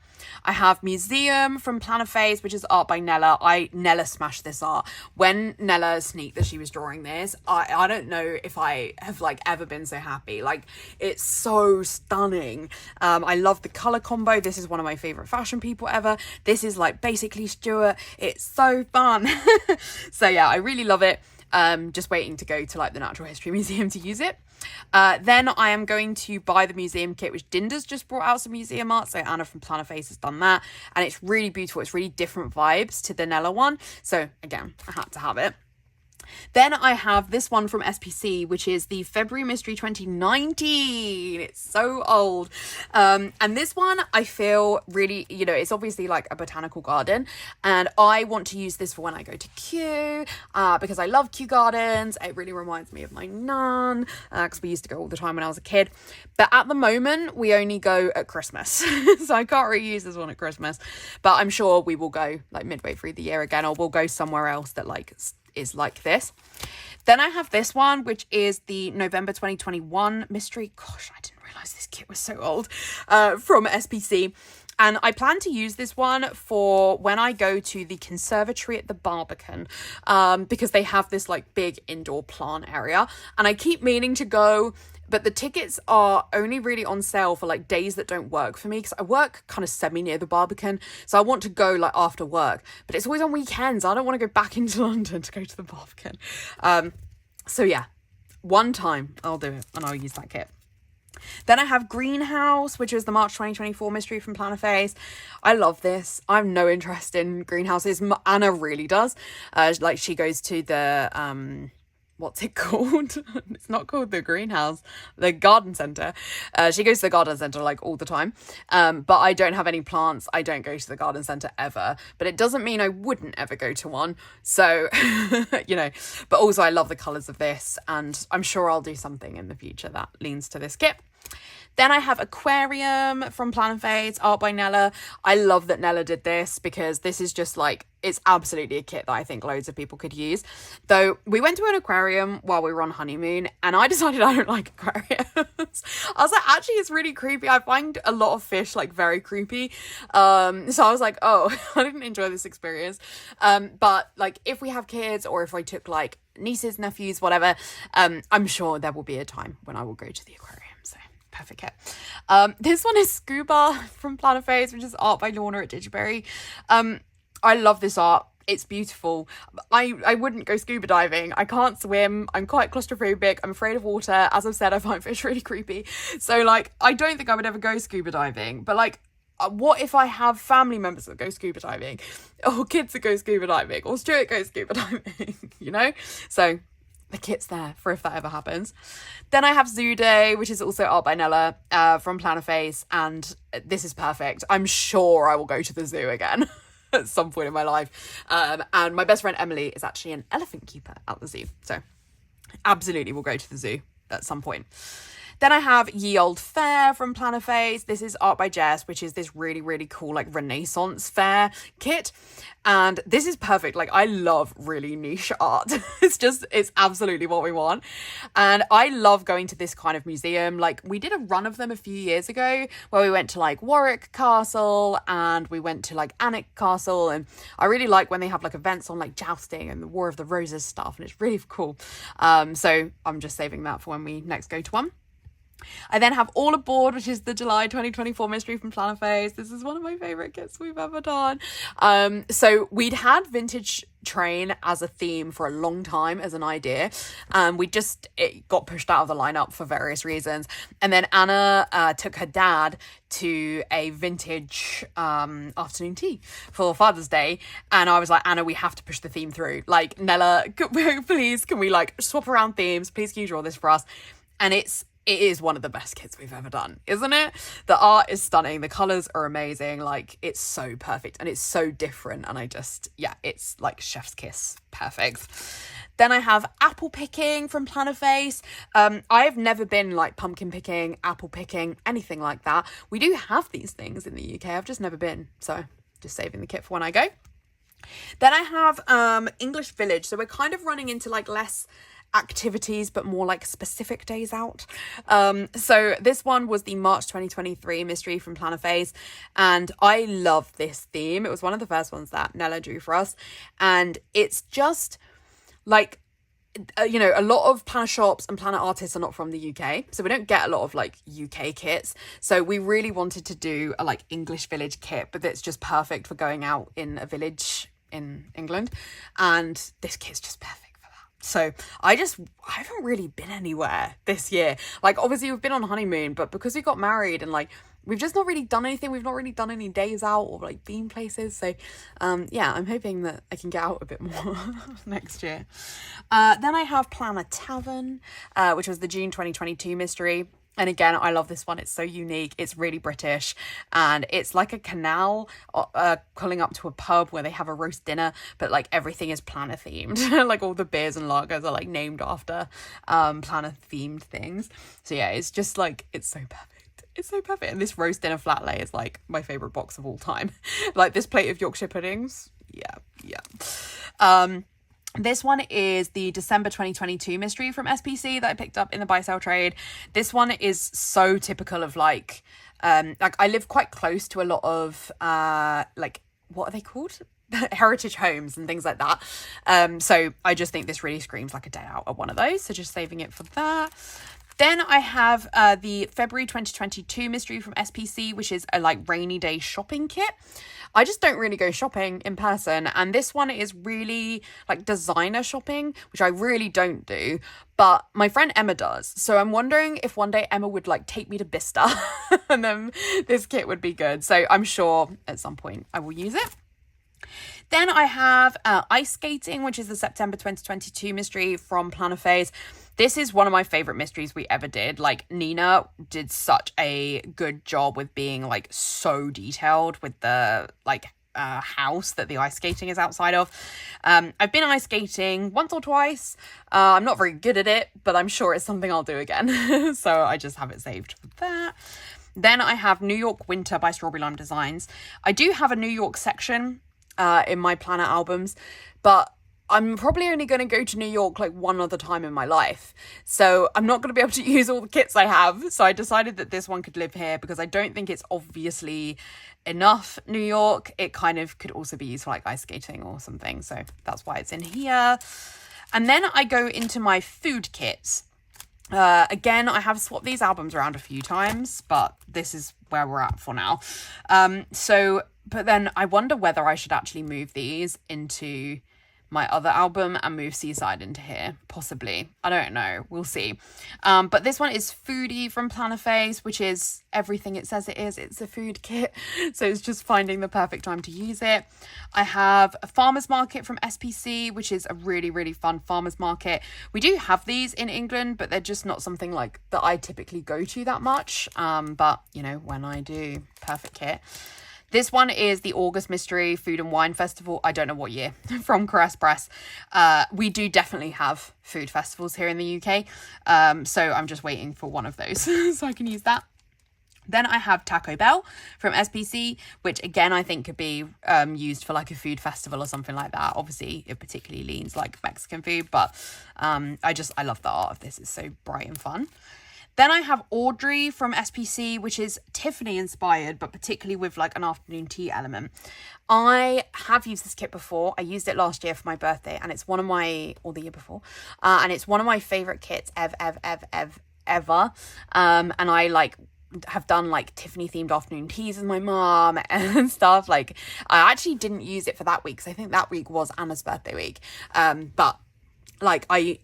I have Museum from Planner Phase, which is art by Nella. Nella smashed this art. When Nella sneaked that she was drawing this, I don't know if I have like ever been so happy. Like, it's so stunning. I love the color combo. This is one of my favorite fashion people ever. This is like basically Stuart. It's so fun. So yeah, I really love it. Just waiting to go to like the Natural History Museum to use it. Then I am going to buy the museum kit, which Dinda's just brought out some museum art. So Anna from Planner Face has done that. And it's really beautiful. It's really different vibes to the Nella one. So again, I had to have it. Then I have this one from SPC, which is the February Mystery 2019. It's so old. And this one, I feel really, you know, it's obviously like a botanical garden. And I want to use this for when I go to Kew, because I love Kew Gardens. It really reminds me of my nan, because we used to go all the time when I was a kid. But at the moment, we only go at Christmas. So I can't really use this one at Christmas. But I'm sure we will go like midway through the year again, or we'll go somewhere else that like is like this. Then I have this one, which is the November 2021 mystery. Gosh, I didn't realize this kit was so old. From SPC. And I plan to use this one for when I go to the conservatory at the Barbican, because they have this like big indoor plant area, and I keep meaning to go, but the tickets are only really on sale for like days that don't work for me, because I work kind of semi near the Barbican, so I want to go like after work, but it's always on weekends. I don't want to go back into London to go to the Barbican. So yeah, one time I'll do it and I'll use that kit. Then I have Greenhouse, which is the March 2024 mystery from Planner Face. I love this. I have no interest in greenhouses. Anna really does. Like, she goes to the what's it called? It's not called the greenhouse, the garden centre. She goes to the garden centre like all the time. But I don't have any plants. I don't go to the garden centre ever. But it doesn't mean I wouldn't ever go to one. So, you know, but also I love the colours of this, and I'm sure I'll do something in the future that leans to this kit. Then I have Aquarium from Plan & Fades, art by Nella. I love that Nella did this, because this is just like, it's absolutely a kit that I think loads of people could use. Though we went to an aquarium while we were on honeymoon, and I decided I don't like aquariums. I was like, actually, it's really creepy. I find a lot of fish like very creepy. So I was like, oh, I didn't enjoy this experience. But like, if we have kids, or if I took like nieces, nephews, whatever, I'm sure there will be a time when I will go to the aquarium. So perfect kit. This one is Scuba from Planner Phase, which is art by Lorna at Digiberry. I love this art. It's beautiful. I wouldn't go scuba diving. I can't swim. I'm quite claustrophobic. I'm afraid of water. As I've said, I find fish really creepy. So like, I don't think I would ever go scuba diving. But like, what if I have family members that go scuba diving, or kids that go scuba diving, or Stuart goes scuba diving, you know? So the kit's there for if that ever happens. Then I have Zoo Day, which is also art by Nella, from Planner Face, and this is perfect. I'm sure I will go to the zoo again at some point in my life. And my best friend Emily is actually an elephant keeper at the zoo, so absolutely will go to the zoo at some point. Then I have Ye Old Fair from Planner Face. This is art by Jess, which is this really, really cool like Renaissance fair kit. And this is perfect. Like, I love really niche art. It's absolutely what we want. And I love going to this kind of museum. Like, we did a run of them a few years ago where we went to like Warwick Castle, and we went to like Alnwick Castle. And I really like when they have like events on like jousting and the War of the Roses stuff. And it's really cool. So I'm just saving that for when we next go to one. I then have All Aboard, which is the July 2024 mystery from Planner Phase. This is one of my favourite kits we've ever done. So we'd had vintage train as a theme for a long time as an idea, and it got pushed out of the lineup for various reasons. And then Anna took her dad to a vintage afternoon tea for Father's Day, and I was like, Anna, we have to push the theme through. Like, Nella, please, can we like swap around themes? Please, can you draw this for us? And it's it is one of the best kits we've ever done, isn't it? The art is stunning. The colours are amazing. Like, it's so perfect and it's so different. And it's like chef's kiss. Perfect. Then I have apple picking from Plannerface. I have never been like pumpkin picking, apple picking, anything like that. We do have these things in the UK. I've just never been. So just saving the kit for when I go. Then I have English Village. So we're kind of running into like less activities but more like specific days out. So this one was the March 2023 mystery from Plannerface, and I love this theme. It was one of the first ones that Nella drew for us, and it's just like a lot of planner shops and planner artists are not from the UK, so we don't get a lot of like UK kits. So we really wanted to do a like English Village kit, but it's just perfect for going out in a village in England, and this kit's just perfect. So I haven't really been anywhere this year. Like, obviously we've been on honeymoon, but because we got married and like we've just not really done anything. We've not really done any days out or like been places. So I'm hoping that I can get out a bit more next year. Then I have Planner Tavern, which was the June 2022 mystery. And again, I love this one. It's so unique. It's really British, and it's like a canal pulling up to a pub where they have a roast dinner, but like everything is planner themed. Like all the beers and lagers are like named after planner themed things. So yeah, it's just like, it's so perfect. It's so perfect. And this roast dinner flat lay is like my favorite box of all time. Like this plate of Yorkshire puddings. Yeah. This one is the December 2022 mystery from SPC that I picked up in the buy-sell trade. This one is so typical of like I live quite close to a lot of like, what are they called? Heritage homes and things like that. So I just think this really screams like a day out at one of those. So just saving it for that. Then I have the February 2022 mystery from SPC, which is a like rainy day shopping kit. I just don't really go shopping in person, and this one is really like designer shopping, which I really don't do, but my friend Emma does. So I'm wondering if one day Emma would like take me to Bicester and then this kit would be good. So I'm sure at some point I will use it. Then I have Ice Skating, which is the September 2022 mystery from Plannerface. This is one of my favorite mysteries we ever did. Like, Nina did such a good job with being like so detailed with the like house that the ice skating is outside of. I've been ice skating once or twice. I'm not very good at it, but I'm sure it's something I'll do again. So I just have it saved for that. Then I have New York Winter by Strawberry Lime Designs. I do have a New York section in my planner albums, but I'm probably only going to go to New York like one other time in my life. So I'm not going to be able to use all the kits I have. So I decided that this one could live here because I don't think it's obviously enough New York. It kind of could also be used for like ice skating or something. So that's why it's in here. And then I go into my food kits. Again, I have swapped these albums around a few times, but this is where we're at for now. But then I wonder whether I should actually move these into my other album and move Seaside into here, possibly. I don't know, we'll see. But this one is Foodie from Plannerface, which is everything it says it is. It's a food kit, so it's just finding the perfect time to use it. I have a Farmer's Market from SPC, which is a really, really fun farmer's market. We do have these in England, but they're just not something like that I typically go to that much. But, you know, when I do, perfect kit. This one is the August Mystery Food and Wine Festival. I don't know what year, from Caress Press. We do definitely have food festivals here in the UK. So I'm just waiting for one of those so I can use that. Then I have Taco Bell from SPC, which again, I think could be used for like a food festival or something like that. Obviously, it particularly leans like Mexican food, but I love the art of this. It's so bright and fun. Then I have Audrey from SPC, which is Tiffany inspired, but particularly with like an afternoon tea element. I have used this kit before. I used it last year for my birthday, and it's one of my, or the year before, and it's one of my favorite kits ever. And I like have done like Tiffany themed afternoon teas with my mom and stuff. Like, I actually didn't use it for that week, because I think that week was Anna's birthday week. But like I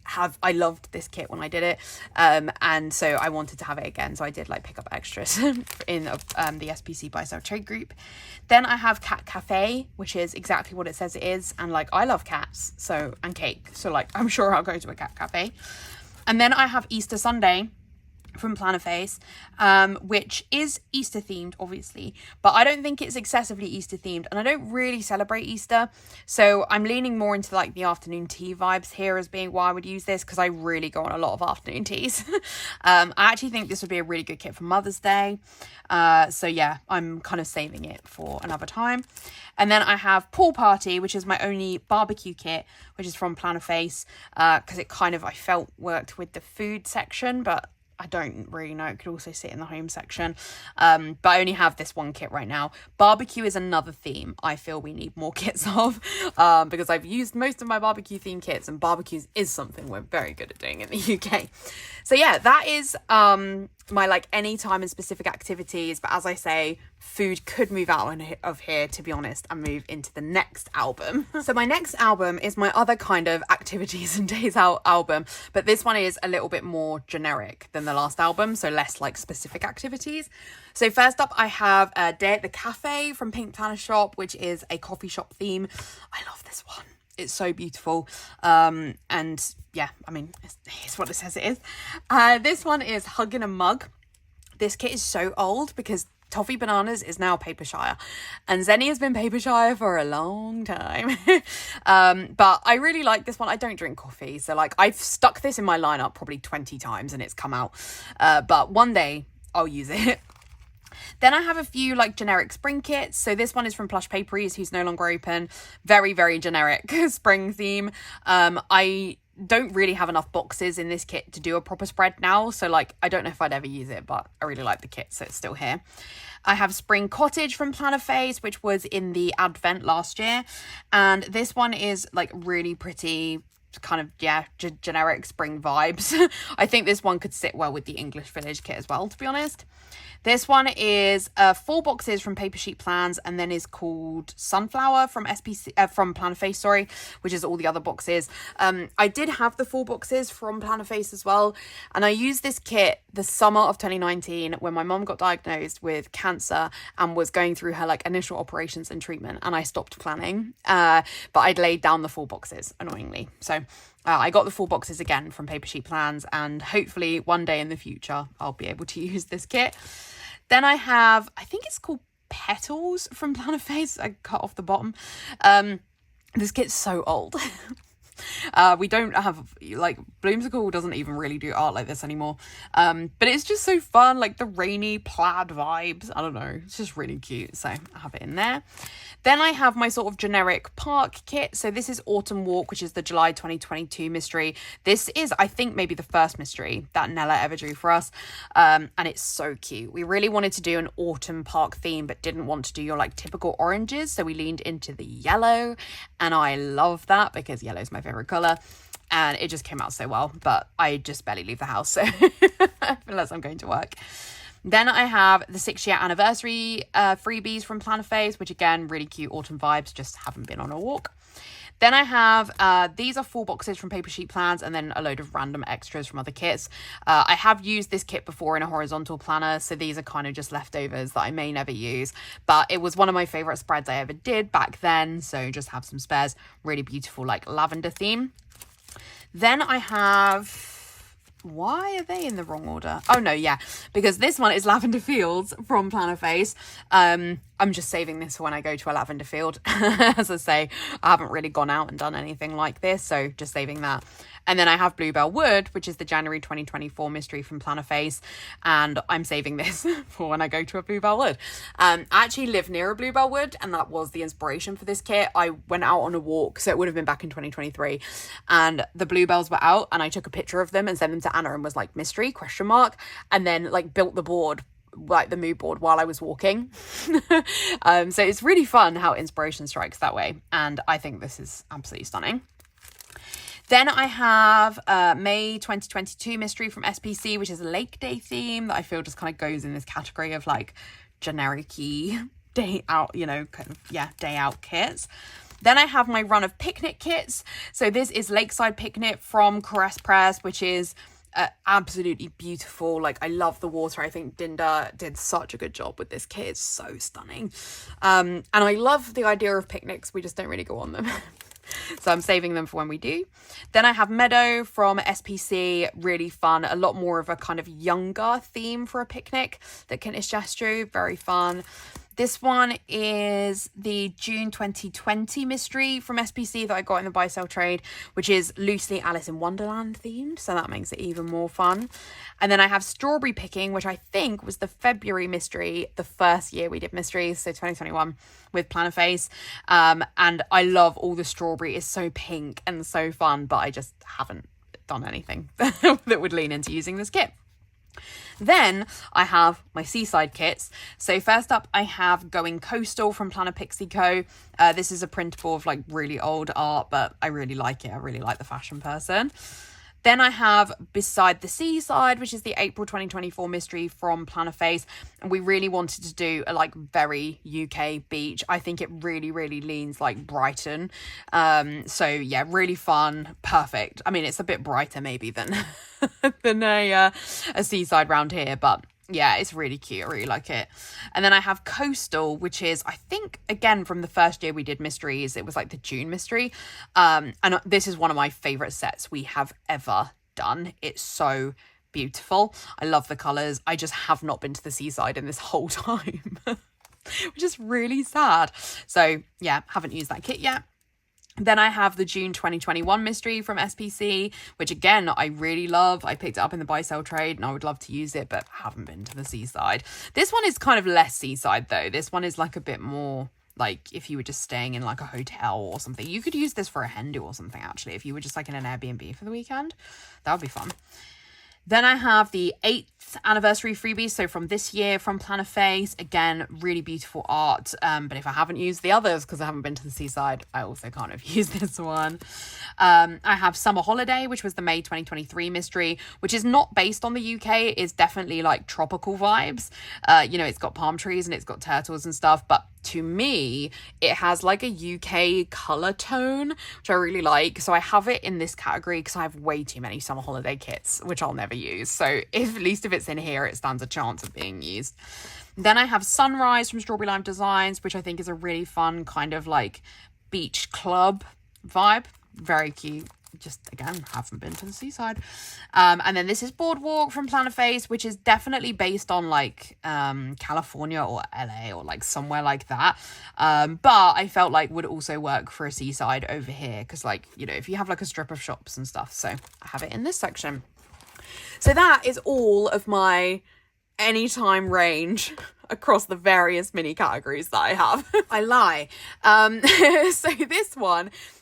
loved this kit when I did it, and so I wanted to have it again, so I did like pick up extras in the SPC buy sell trade group. Then I have Cat Cafe, which is exactly what it says it is, and like I love cats, so, and cake, so like I'm sure I'll go to a cat cafe. And then I have Easter Sunday from Plannerface, which is Easter themed, obviously, but I don't think it's excessively Easter themed, and I don't really celebrate Easter, so I'm leaning more into like the afternoon tea vibes here as being why I would use this, because I really go on a lot of afternoon teas. I actually think this would be a really good kit for Mother's Day, so yeah, I'm kind of saving it for another time. And then I have Pool Party, which is my only barbecue kit, which is from Plannerface, because it kind of, I felt, worked with the food section, but I don't really know. It could also sit in the home section. But I only have this one kit right now. Barbecue is another theme I feel we need more kits of, because I've used most of my barbecue theme kits, and barbecues is something we're very good at doing in the UK. So yeah, that is my like anytime and specific activities. But as I say, food could move out of here, to be honest, and move into the next album. So my next album is my other kind of activities and days out album, but this one is a little bit more generic than the last album, so less like specific activities. So first up, I have Day at the Cafe from Pink Planner Shop, which is a coffee shop theme. I love this one. It's so beautiful. And yeah, I mean, it's what it says it is. This one is Hug in a Mug. This kit is so old because Toffee Bananas is now Papershire, and Zenny has been Papershire for a long time. But I really like this one. I don't drink coffee, so like I've stuck this in my lineup probably 20 times and it's come out. But one day I'll use it. Then I have a few like generic spring kits. So this one is from Plush Paperies, who's no longer open. Very, very generic spring theme. I don't really have enough boxes in this kit to do a proper spread now, so like I don't know if I'd ever use it, but I really like the kit, so it's still here. I have Spring Cottage from Plannerface, which was in the Advent last year, and this one is like really pretty, kind of, yeah, generic spring vibes. I think this one could sit well with the English Village kit as well, to be honest. This one is 4 boxes from Paper Sheet Plans, and then is called Sunflower from from Plannerface, sorry, which is all the other boxes. I did have the 4 boxes from Plannerface as well, and I used this kit the summer of 2019 when my mum got diagnosed with cancer and was going through her like initial operations and treatment, and I stopped planning, but I'd laid down the 4 boxes, annoyingly. So I got the 4 boxes again from Paper Sheet Plans, and hopefully one day in the future I'll be able to use this kit. Then I have, I think it's called Petals from Plannerface. I cut off the bottom. This kit's so old. We don't have, like, Bloomsicle doesn't even really do art like this anymore. But it's just so fun, like the rainy plaid vibes. I don't know, it's just really cute. So I have it in there. Then I have my sort of generic park kit. So this is Autumn Walk, which is the July 2022 mystery. This is, I think, maybe the first mystery that Nella ever drew for us. And it's so cute. We really wanted to do an autumn park theme, but didn't want to do your like typical oranges. So we leaned into the yellow, and I love that because yellow is my favorite color. And it just came out so well, but I just barely leave the house, so unless I'm going to work. Then I have the 6-year anniversary freebies from Plannerface, which again, really cute autumn vibes, just haven't been on a walk. Then I have, these are 4 boxes from Paper Sheet Plans, and then a load of random extras from other kits. I have used this kit before in a horizontal planner, so these are kind of just leftovers that I may never use. But it was one of my favourite spreads I ever did back then, so just have some spares. Really beautiful, like lavender theme. Then I have... Why are they in the wrong order? Oh no, yeah, because this one is Lavender Fields from Plannerface. I'm just saving this for when I go to a lavender field. As I say, I haven't really gone out and done anything like this, so just saving that. And then I have Bluebell Wood, which is the January 2024 mystery from Plannerface, and I'm saving this for when I go to a Bluebell Wood. I actually live near a Bluebell Wood, and that was the inspiration for this kit. I went out on a walk, so it would have been back in 2023, and the bluebells were out, and I took a picture of them and sent them to Anna and was like, mystery, question mark, and then like built the board, like the mood board, while I was walking. So it's really fun how inspiration strikes that way, and I think this is absolutely stunning. Then I have May 2022 mystery from SPC, which is a Lake Day theme that I feel just kind of goes in this category of like generic-y day out, you know, kind of, yeah, day out kits. Then I have my run of picnic kits. So this is Lakeside Picnic from Caress Press, which is absolutely beautiful. Like, I love the water. I think Dinda did such a good job with this kit. It's so stunning. And I love the idea of picnics. We just don't really go on them. So I'm saving them for when we do. Then I have Meadow from SPC, really fun, a lot more of a kind of younger theme for a picnic that can Gestu, very fun. This one is the June 2020 mystery from SPC that I got in the buy sell trade, which is loosely Alice in Wonderland themed, so that makes it even more fun. And then I have Strawberry Picking, which I think was the February mystery, the first year we did mysteries, so 2021 with Planner Face. And I love all the strawberry. It's so pink and so fun, but I just haven't done anything that would lean into using this kit. Then I have my seaside kits. So first up, I have Going Coastal from Planner Pixie Co. This is a printable of like really old art, but I really like it. I really like the fashion person. Then I have Beside the Seaside, which is the April 2024 mystery from Planner Face. And we really wanted to do a like very UK beach. I think it really, really leans like Brighton. So yeah, really fun. Perfect. I mean, it's a bit brighter maybe than, than a seaside round here, but yeah, it's really cute. I really like it. And then I have Coastal, which is, I think, again, from the first year we did mysteries, it was like the June mystery. And this is one of my favourite sets we have ever done. It's so beautiful. I love the colours. I just have not been to the seaside in this whole time, which is really sad. So yeah, haven't used that kit yet. Then I have the June 2021 mystery from SPC, which again, I really love. I picked it up in the buy sell trade and I would love to use it, but haven't been to the seaside. This one is kind of less seaside though. This one is like a bit more like if you were just staying in like a hotel or something. You could use this for a hen do or something actually. If you were just like in an Airbnb for the weekend, that would be fun. Then I have the 8th anniversary freebie, so from this year from Planner Face. Again, really beautiful art, but if I haven't used the others because I haven't been to the seaside, I also can't have used this one. I have Summer Holiday, which was the May 2023 mystery, which is not based on the UK. It's definitely like tropical vibes. You know, it's got palm trees and it's got turtles and stuff, but to me, it has like a UK colour tone, which I really like. So I have it in this category because I have way too many summer holiday kits, which I'll never use. So if at least if it's in here, it stands a chance of being used. Then I have Sunrise from Strawberry Lime Designs, which I think is a really fun kind of like beach club vibe. Very cute. Just again, haven't been to the seaside. And then this is Boardwalk from Planner Face, which is definitely based on like California or LA or like somewhere like that, but I felt like would also work for a seaside over here because like, you know, if you have like a strip of shops and stuff. So I have it in this section. So that is all of my anytime range across the various mini categories that I have. I lie. So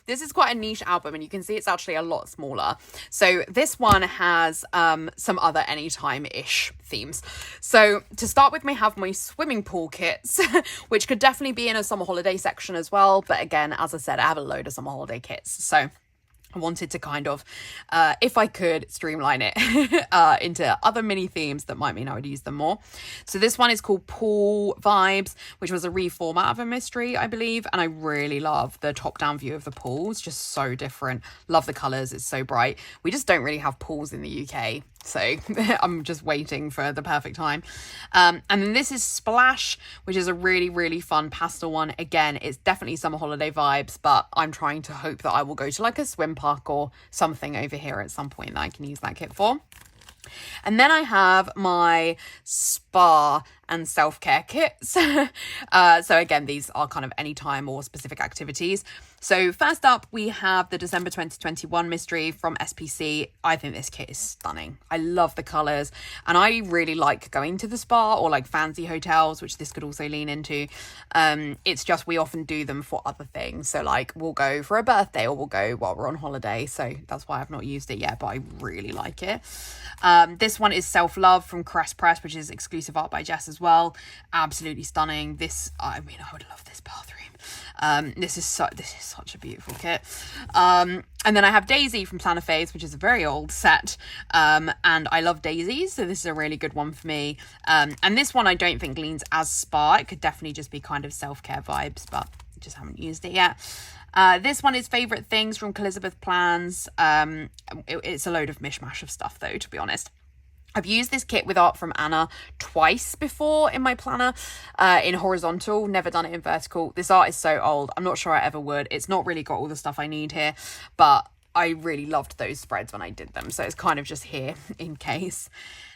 this is quite a niche album and you can see it's actually a lot smaller. So this one has some other anytime-ish themes. So to start with, we have my swimming pool kits, which could definitely be in a summer holiday section as well. But again, as I said, I have a load of summer holiday kits. So I wanted to kind of, if I could, streamline it into other mini themes that might mean I would use them more. So this one is called Pool Vibes, which was a reformat of a mystery, I believe. And I really love the top-down view of the pool. It's just so different. Love the colours. It's so bright. We just don't really have pools in the UK. So I'm just waiting for the perfect time. And then this is Splash, which is a really, really fun pastel one. Again, it's definitely summer holiday vibes, but I'm trying to hope that I will go to like a swim park or something over here at some point that I can use that kit for. And then I have my spa and self-care kits. So again, these are kind of anytime or specific activities. So first up, we have the December 2021 mystery from SPC. I think this kit is stunning. I love the colours and I really like going to the spa or like fancy hotels, which this could also lean into. It's just we often do them for other things. So like we'll go for a birthday or we'll go while we're on holiday. So that's why I've not used it yet, but I really like it. This one is Self Love from Crest Press, which is exclusive art by Jess as well. Absolutely stunning. This, I mean, I would love this bathroom. This is such a beautiful kit. And then I have Daisy from Planner Face, which is a very old set. And I love daisies, so this is a really good one for me. And this one I don't think leans as spa. It could definitely just be kind of self-care vibes, but I just haven't used it yet. This one is Favourite Things from Elizabeth Plans. It's a load of mishmash of stuff though, to be honest. I've used this kit with art from Anna twice before in my planner, in horizontal, never done it in vertical. This art is so old, I'm not sure I ever would. It's not really got all the stuff I need here, but I really loved those spreads when I did them, so it's kind of just here in case.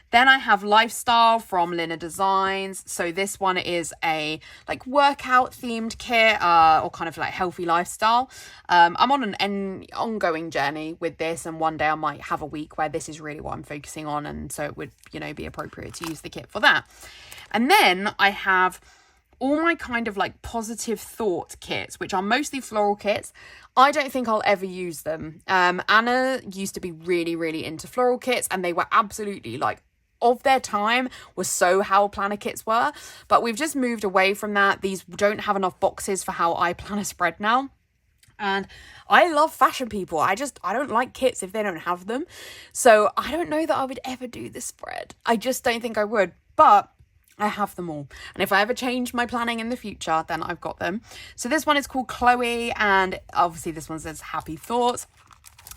Then I have Lifestyle from Lina Designs. So this one is a like workout themed kit, or kind of like healthy lifestyle. I'm on an ongoing journey with this, and one day I might have a week where this is really what I'm focusing on, and so it would, you know, be appropriate to use the kit for that. And then I have all my kind of like positive thought kits, which are mostly floral kits. I don't think I'll ever use them. Anna used to be really, really into floral kits, and they were absolutely like of their time was so how planner kits were, but we've just moved away from that. These don't have enough boxes for how I plan a spread now. And I love fashion people. I don't like kits if they don't have them. So I don't know that I would ever do this spread. I just don't think I would, but I have them all. And if I ever change my planning in the future, then I've got them. So this one is called Chloe, and obviously this one says Happy Thoughts.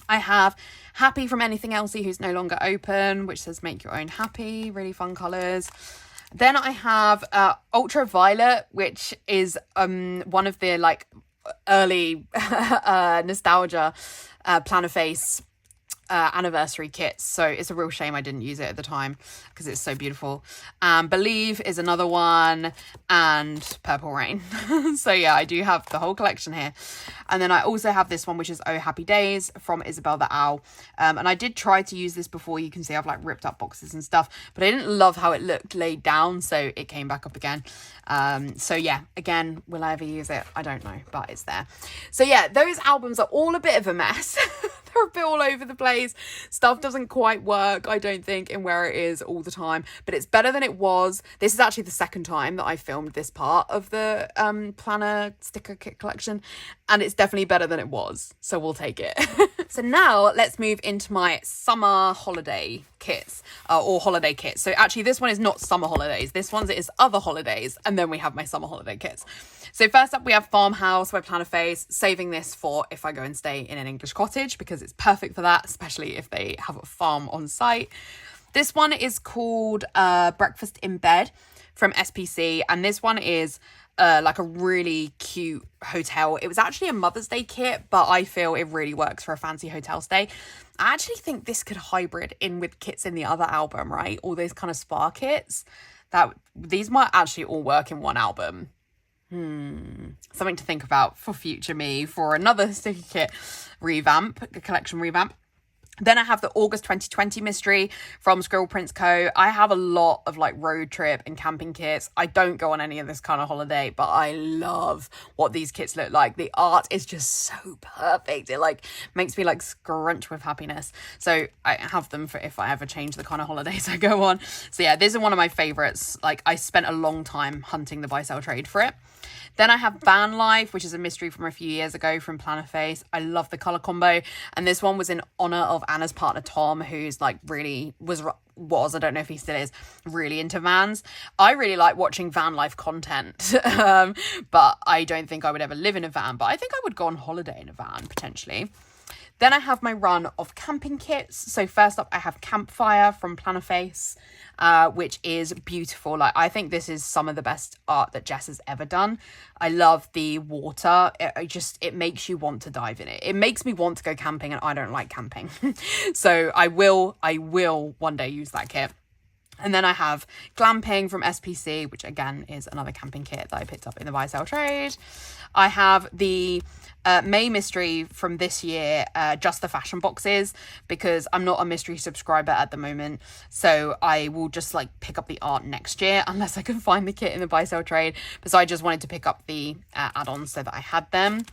I have Happy from Anything Elsie, who's no longer open, which says make your own happy, really fun colours. Then I have Ultraviolet, which is one of the like early nostalgia planner face anniversary kits, so it's a real shame I didn't use it at the time because it's so beautiful. Believe is another one, and Purple Rain. So yeah, I do have the whole collection here. And then I also have this one, which is Oh Happy Days from Isabel the Owl, and I did try to use this before. You can see I've like ripped up boxes and stuff, but I didn't love how it looked laid down, so it came back up again. So yeah, again, will I ever use it? I don't know, but it's there. So yeah, those albums are all a bit of a mess. They're a bit all over the place. Stuff doesn't quite work, I don't think, in where it is all the time, but it's better than it was. This is actually the second time that I filmed this part of the planner sticker kit collection, and it's definitely better than it was, so we'll take it. So now let's move into my summer holiday kits, or holiday kits. So actually this one is not summer holidays, this one is other holidays, and then we have my summer holiday kits. So first up we have Farmhouse by Plannerface, saving this for if I go and stay in an English cottage because it's perfect for that, especially if they have a farm on site. This one is called Breakfast in Bed from SPC, and this one is like a really cute hotel. It was actually a Mother's Day kit, but I feel it really works for a fancy hotel stay. I actually think this could hybrid in with kits in the other album, right? All those kind of spa kits. These might actually all work in one album. Something to think about for future me for another sticker kit revamp, collection revamp. Then I have the August 2020 mystery from Squirrel Prints Co. I have a lot of like road trip and camping kits. I don't go on any of this kind of holiday, but I love what these kits look like. The art is just so perfect. It like makes me like scrunch with happiness. So I have them for if I ever change the kind of holidays I go on. So yeah, these are one of my favorites. Like I spent a long time hunting the buy sell trade for it. Then I have Van Life, which is a mystery from a few years ago from Plannerface. I love the colour combo. And this one was in honour of Anna's partner, Tom, who's like really was, I don't know if he still is, really into vans. I really like watching van life content, but I don't think I would ever live in a van. But I think I would go on holiday in a van, potentially. Then I have my run of camping kits. So first up, I have Campfire from Plannerface, which is beautiful. Like I think this is some of the best art that Jess has ever done. I love the water. It makes you want to dive in it. It makes me want to go camping, and I don't like camping. So I will one day use that kit. And then I have Glamping from SPC, which again is another camping kit that I picked up in the buy sell trade. I have the May mystery from this year, just the fashion boxes, because I'm not a mystery subscriber at the moment, so I will just like pick up the art next year unless I can find the kit in the buy sell trade. But so I just wanted to pick up the add-ons so that I had them.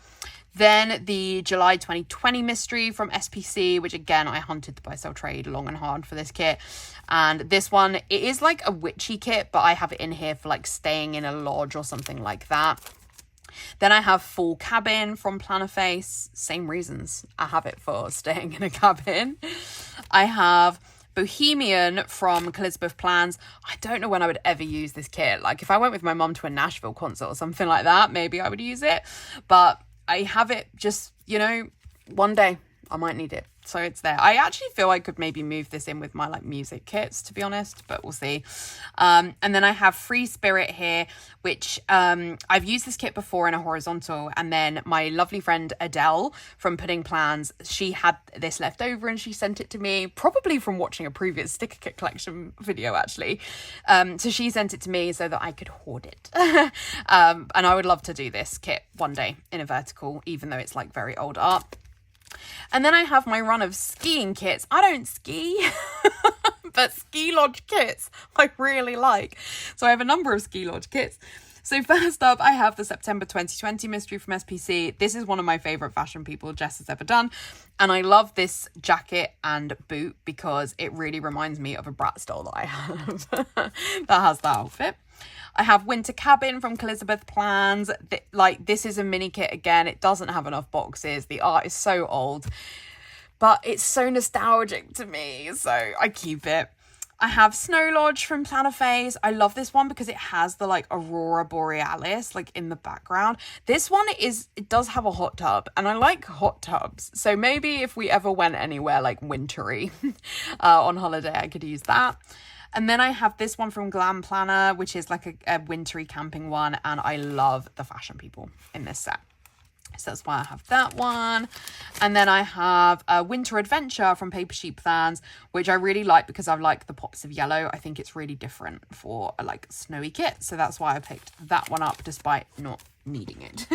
Then the July 2020 mystery from SPC, which again, I hunted the buy sell trade long and hard for this kit. And this one, it is like a witchy kit, but I have it in here for like staying in a lodge or something like that. Then I have Full Cabin from Plannerface. Same reasons I have it for staying in a cabin. I have Bohemian from Elizabeth Plans. I don't know when I would ever use this kit. Like if I went with my mum to a Nashville concert or something like that, maybe I would use it. But I have it just, you know, one day I might need it. So it's there. I actually feel I could maybe move this in with my like music kits, to be honest, but we'll see. And then I have Free Spirit here, which I've used this kit before in a horizontal, and then my lovely friend Adele from Pudding Plans, she had this left over and she sent it to me, probably from watching a previous sticker kit collection video actually. So she sent it to me so that I could hoard it. And I would love to do this kit one day in a vertical, even though it's like very old art. And then I have my run of skiing kits. I don't ski, but ski lodge kits I really like. So I have a number of ski lodge kits. So first up, I have the September 2020 mystery from SPC. This is one of my favourite fashion people Jess has ever done. And I love this jacket and boot because it really reminds me of a Brat stole that I have that has that outfit. I have Winter Cabin from Elizabeth Plans. Like, this is a mini kit again. It doesn't have enough boxes. The art is so old, but it's so nostalgic to me, so I keep it. I have Snow Lodge from Planner Phase. I love this one because it has the like Aurora Borealis like in the background. This one it does have a hot tub, and I like hot tubs. So maybe if we ever went anywhere like wintry on holiday, I could use that. And then I have this one from Glam Planner, which is like a wintry camping one. And I love the fashion people in this set. So that's why I have that one. And then I have a Winter Adventure from Paper Sheep Plans, which I really like because I like the pops of yellow. I think it's really different for a like snowy kit. So that's why I picked that one up despite not needing it.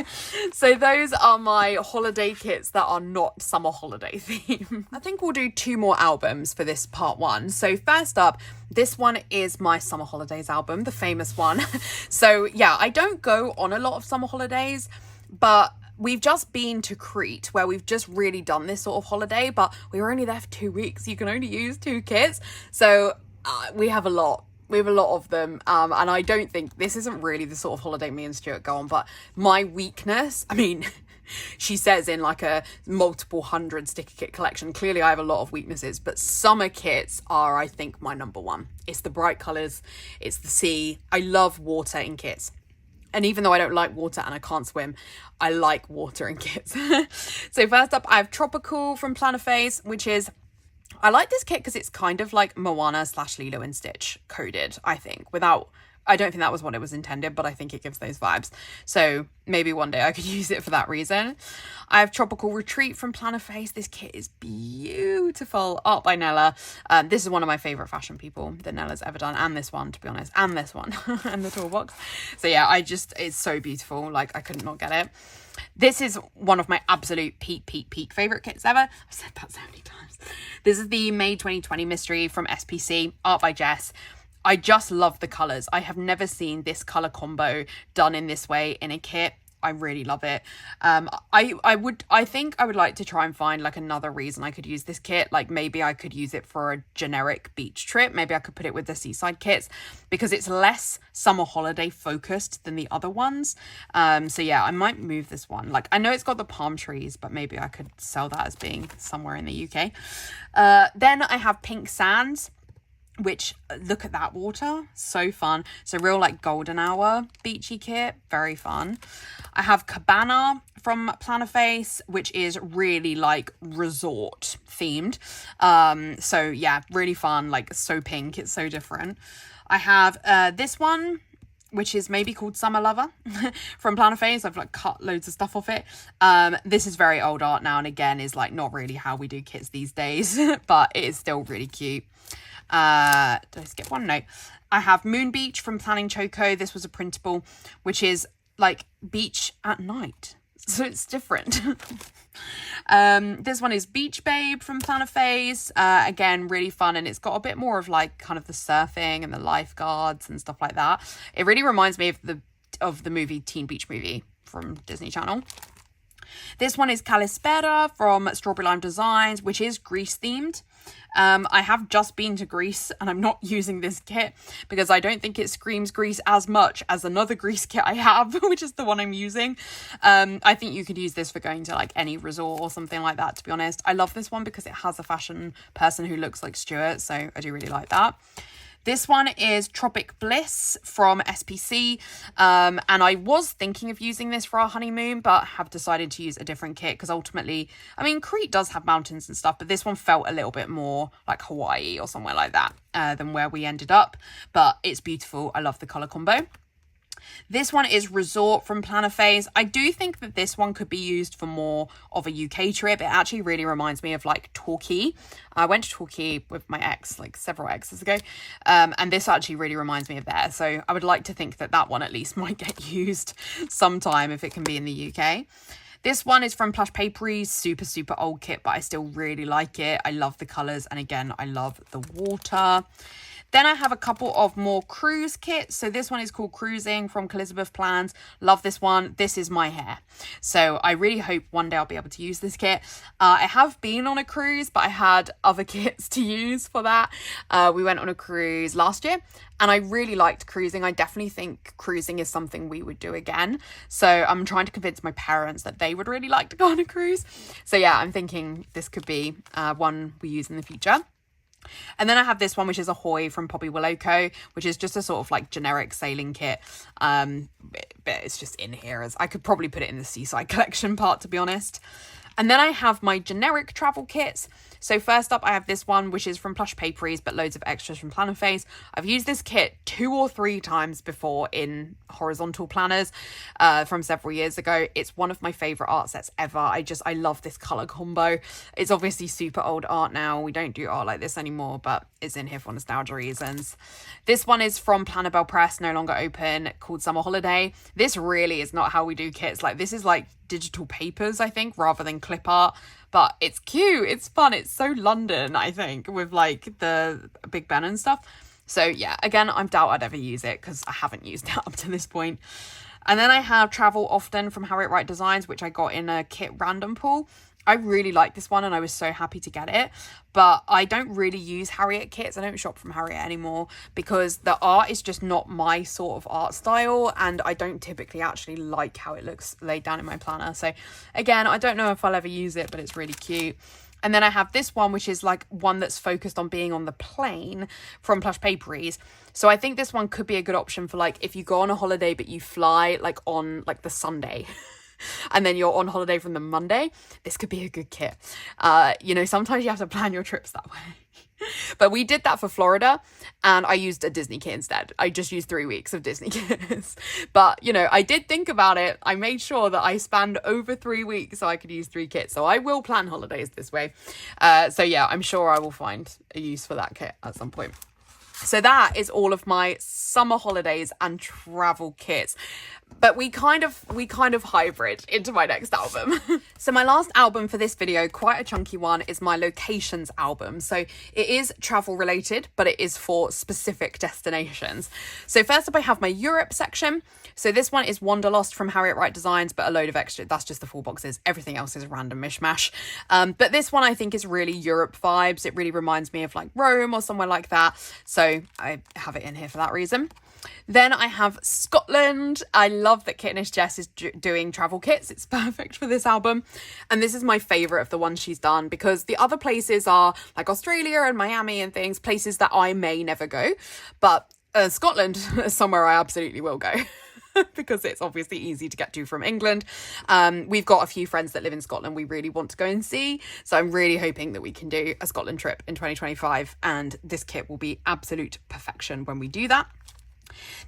So those are my holiday kits that are not summer holiday theme. I think we'll do 2 more albums for this part 1. So first up, this one is my summer holidays album, the famous one. So yeah, I don't go on a lot of summer holidays, but we've just been to Crete where we've just really done this sort of holiday, but we were only there for 2 weeks. You can only use 2 kits. So we have a lot. We have a lot of them. And I don't think this isn't really the sort of holiday me and Stuart go on, but my weakness, I mean, she says in like a multiple 100 sticker kit collection, clearly I have a lot of weaknesses, but summer kits are, I think, my number one. It's the bright colours. It's the sea. I love water in kits. And even though I don't like water and I can't swim, I like water in kits. So first up, I have Tropical from Planner Phase, which is, I like this kit because it's kind of like Moana / Lilo and Stitch coded, I think, I don't think that was what it was intended, but I think it gives those vibes. So maybe one day I could use it for that reason. I have Tropical Retreat from Planner Phase. This kit is beautiful. Art by Nella. This is one of my favourite fashion people that Nella's ever done. And this one, to be honest. And this one. And the toolbox. So yeah, it's so beautiful. Like, I couldn't not get it. This is one of my absolute peak favourite kits ever. I've said that so many times. This is the May 2020 mystery from SPC. Art by Jess. I just love the colours. I have never seen this colour combo done in this way in a kit. I really love it. I think I would like to try and find like another reason I could use this kit. Like maybe I could use it for a generic beach trip. Maybe I could put it with the seaside kits because it's less summer holiday focused than the other ones. So yeah, I might move this one. Like, I know it's got the palm trees, but maybe I could sell that as being somewhere in the UK. Then I have Pink Sands, which, look at that water, so fun. So real like golden hour beachy kit, very fun. I have Cabana from Planner Face, which is really like resort themed. So yeah, really fun, like so pink, it's so different. I have this one, which is maybe called Summer Lover from Planner Phase. I've like cut loads of stuff off it. This is very old art now, and again is like not really how we do kits these days, but it is still really cute. Did I skip one? No. I have Moon Beach from Planning Choco. This was a printable, which is like beach at night, so it's different. This one is Beach Babe from Planner Phase. Again, really fun, and it's got a bit more of like kind of the surfing and the lifeguards and stuff like that. It really reminds me of the movie Teen Beach Movie from Disney Channel. This one is Calispera from Strawberry Lime Designs, which is Greece themed. I have just been to Greece and I'm not using this kit because I don't think it screams Greece as much as another Greece kit I have, which is the one I'm using. I think you could use this for going to like any resort or something like that, to be honest. I love this one because it has a fashion person who looks like Stuart, so I do really like that. This one is Tropic Bliss from SPC, and I was thinking of using this for our honeymoon, but have decided to use a different kit because ultimately, I mean, Crete does have mountains and stuff, but this one felt a little bit more like Hawaii or somewhere like that than where we ended up, but it's beautiful. I love the colour combo. This one is Resort from Planner Phase. I do think that this one could be used for more of a UK trip. It actually really reminds me of like Torquay. I went to Torquay with my ex like several exes ago, and this actually really reminds me of there. So I would like to think that that one at least might get used sometime if it can be in the UK. This one is from Plush Paperies, super old kit, but I still really like it. I love the colours, and again, I love the water. Then I have a couple of more cruise kits. So this one is called Cruising from Elizabeth Plans. Love this one. This is my hair. So I really hope one day I'll be able to use this kit. I have been on a cruise, but I had other kits to use for that. We went on a cruise last year and I really liked cruising. I definitely think cruising is something we would do again. So I'm trying to convince my parents that they would really like to go on a cruise. So yeah, I'm thinking this could be one we use in the future. And then I have this one, which is Ahoy from Poppy Willow Co., which is just a sort of like generic sailing kit. But it's just in here as I could probably put it in the seaside collection part, to be honest. And then I have my generic travel kits. So first up, I have this one, which is from Plush Paperies, but loads of extras from Planner Phase. I've used this kit 2 or 3 times before in horizontal planners from several years ago. It's one of my favourite art sets ever. I love this colour combo. It's obviously super old art now. We don't do art like this anymore, but it's in here for nostalgia reasons. This one is from Planner Bell Press, no longer open, called Summer Holiday. This really is not how we do kits. Like, this is like digital papers, I think, rather than clip art, but it's cute, it's fun, it's so London, I think, with like the Big Ben and stuff. So yeah, again, I doubt I'd ever use it because I haven't used it up to this point. And then I have Travel Often from Harriet Wright Designs, which I got in a kit random pool. I really like this one and I was so happy to get it, but I don't really use Harriet kits. I don't shop from Harriet anymore because the art is just not my sort of art style and I don't typically actually like how it looks laid down in my planner. So again, I don't know if I'll ever use it, but it's really cute. And then I have this one, which is like one that's focused on being on the plane from Plush Paperies. So I think this one could be a good option for like if you go on a holiday but you fly like on like the Sunday and then you're on holiday from the Monday, this could be a good kit. You know, sometimes you have to plan your trips that way. But we did that for Florida and I used a Disney kit instead. I just used 3 weeks of Disney kits. But, you know, I did think about it. I made sure that I spanned over 3 weeks so I could use 3 kits. So I will plan holidays this way. So yeah, I'm sure I will find a use for that kit at some point. So that is all of my summer holidays and travel kits. But we kind of hybrid into my next album. So my last album for this video, quite a chunky one, is my locations album. So it is travel related, but it is for specific destinations. So first up, I have my Europe section. So this one is Wanderlost from Harriet Wright Designs, but a load of extra. That's just the 4 boxes. Everything else is a random mishmash. But this one I think is really Europe vibes. It really reminds me of like Rome or somewhere like that. So I have it in here for that reason. Then I have Scotland. I love that Kittenish Jess is doing travel kits. It's perfect for this album. And this is my favourite of the ones she's done because the other places are like Australia and Miami and things, places that I may never go. But Scotland is somewhere I absolutely will go. Because it's obviously easy to get to from England. We've got a few friends that live in Scotland we really want to go and see. So I'm really hoping that we can do a Scotland trip in 2025 and this kit will be absolute perfection when we do that.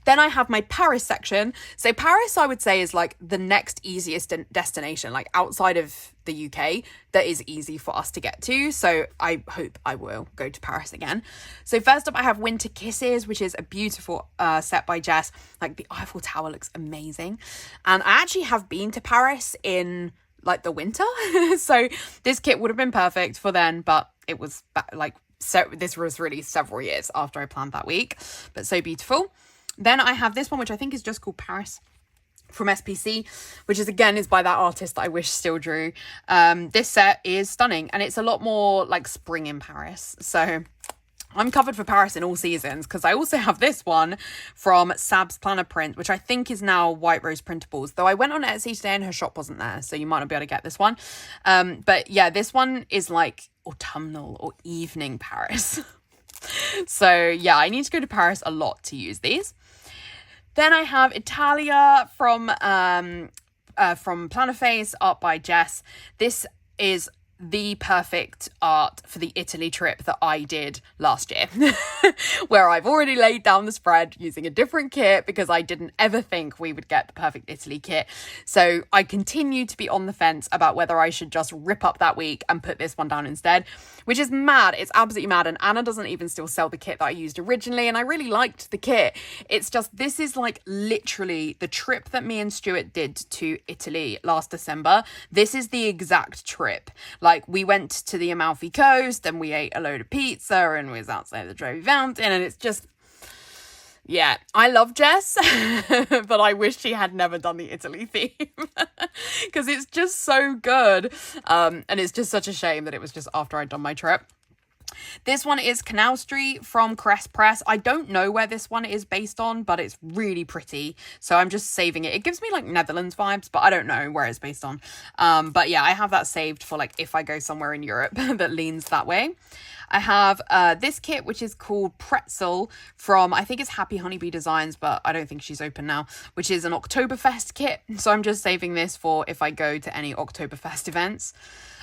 Then I have my Paris section. So Paris, I would say, is like the next easiest destination, like outside of the UK, that is easy for us to get to. So I hope I will go to Paris again. So first up, I have Winter Kisses, which is a beautiful set by Jess. Like the Eiffel Tower looks amazing. And I actually have been to Paris in like the winter. So this kit would have been perfect for then, but it was like, so this was really several years after I planned that week, but so beautiful. Then I have this one, which I think is just called Paris from SPC, which is again is by that artist that I wish still drew. This set is stunning and it's a lot more like spring in Paris. So I'm covered for Paris in all seasons because I also have this one from Sab's Planner Print, which I think is now White Rose Printables, though I went on Etsy today and her shop wasn't there, so you might not be able to get this one. But yeah, this one is like autumnal or evening Paris. So yeah, I need to go to Paris a lot to use these. Then I have Italia from Planiface, art by Jess. This is the perfect art for the Italy trip that I did last year, where I've already laid down the spread using a different kit because I didn't ever think we would get the perfect Italy kit. So I continue to be on the fence about whether I should just rip up that week and put this one down instead, which is mad. It's absolutely mad. And Anna doesn't even still sell the kit that I used originally. And I really liked the kit. It's just, this is like literally the trip that me and Stuart did to Italy last December. This is the exact trip. Like, we went to the Amalfi Coast and we ate a load of pizza and we was outside the Trevi Fountain, and it's just, yeah, I love Jess, but I wish she had never done the Italy theme because it's just so good. And it's just such a shame that it was just after I'd done my trip. This one is Canal Street from Caress Press. I don't know where this one is based on, but it's really pretty. So I'm just saving it. It gives me like Netherlands vibes, but I don't know where it's based on. But yeah, I have that saved for like if I go somewhere in Europe that leans that way. I have this kit, which is called Pretzel from, I think it's Happy Honeybee Designs, but I don't think she's open now, which is an Oktoberfest kit. So I'm just saving this for if I go to any Oktoberfest events.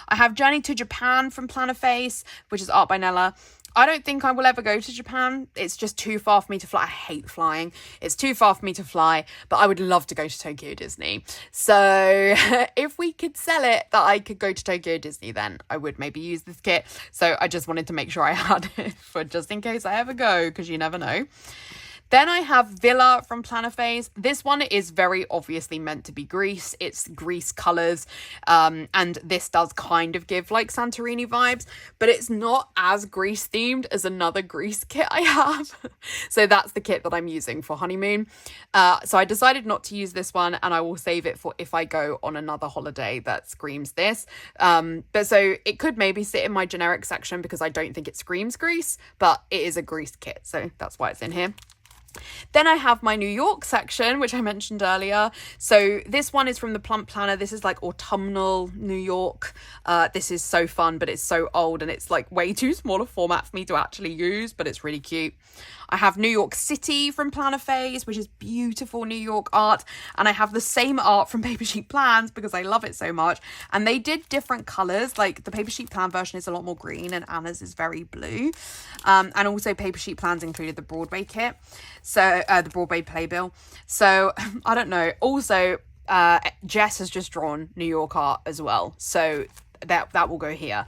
I have Journey to Japan from Planiface, which is art by Nella. I don't think I will ever go to Japan. It's just too far for me to fly. I hate flying. It's too far for me to fly, but I would love to go to Tokyo Disney. So if we could sell it that I could go to Tokyo Disney, then I would maybe use this kit. So I just wanted to make sure I had it for just in case I ever go, because you never know. Then I have Villa from Planiface. This one is very obviously meant to be Greece. It's Greece colours. And this does kind of give like Santorini vibes, but it's not as Greece themed as another Greece kit I have. So that's the kit that I'm using for honeymoon. So I decided not to use this one, and I will save it for if I go on another holiday that screams this. But so it could maybe sit in my generic section because I don't think it screams Greece, but it is a Greece kit. So that's why it's in here. Then I have my New York section, which I mentioned earlier. So this one is from the Plump Planner. This is like autumnal New York. This is so fun, but it's so old and it's like way too small a format for me to actually use, but it's really cute. I have New York City from Planiface, which is beautiful New York art. And I have the same art from Paper Sheet Plans because I love it so much. And they did different colours. Like the Paper Sheet Plan version is a lot more green and Anna's is very blue. And also Paper Sheet Plans included the Broadway kit. So the Broadway playbill. So I don't know. Also, Jess has just drawn New York art as well. So that will go here.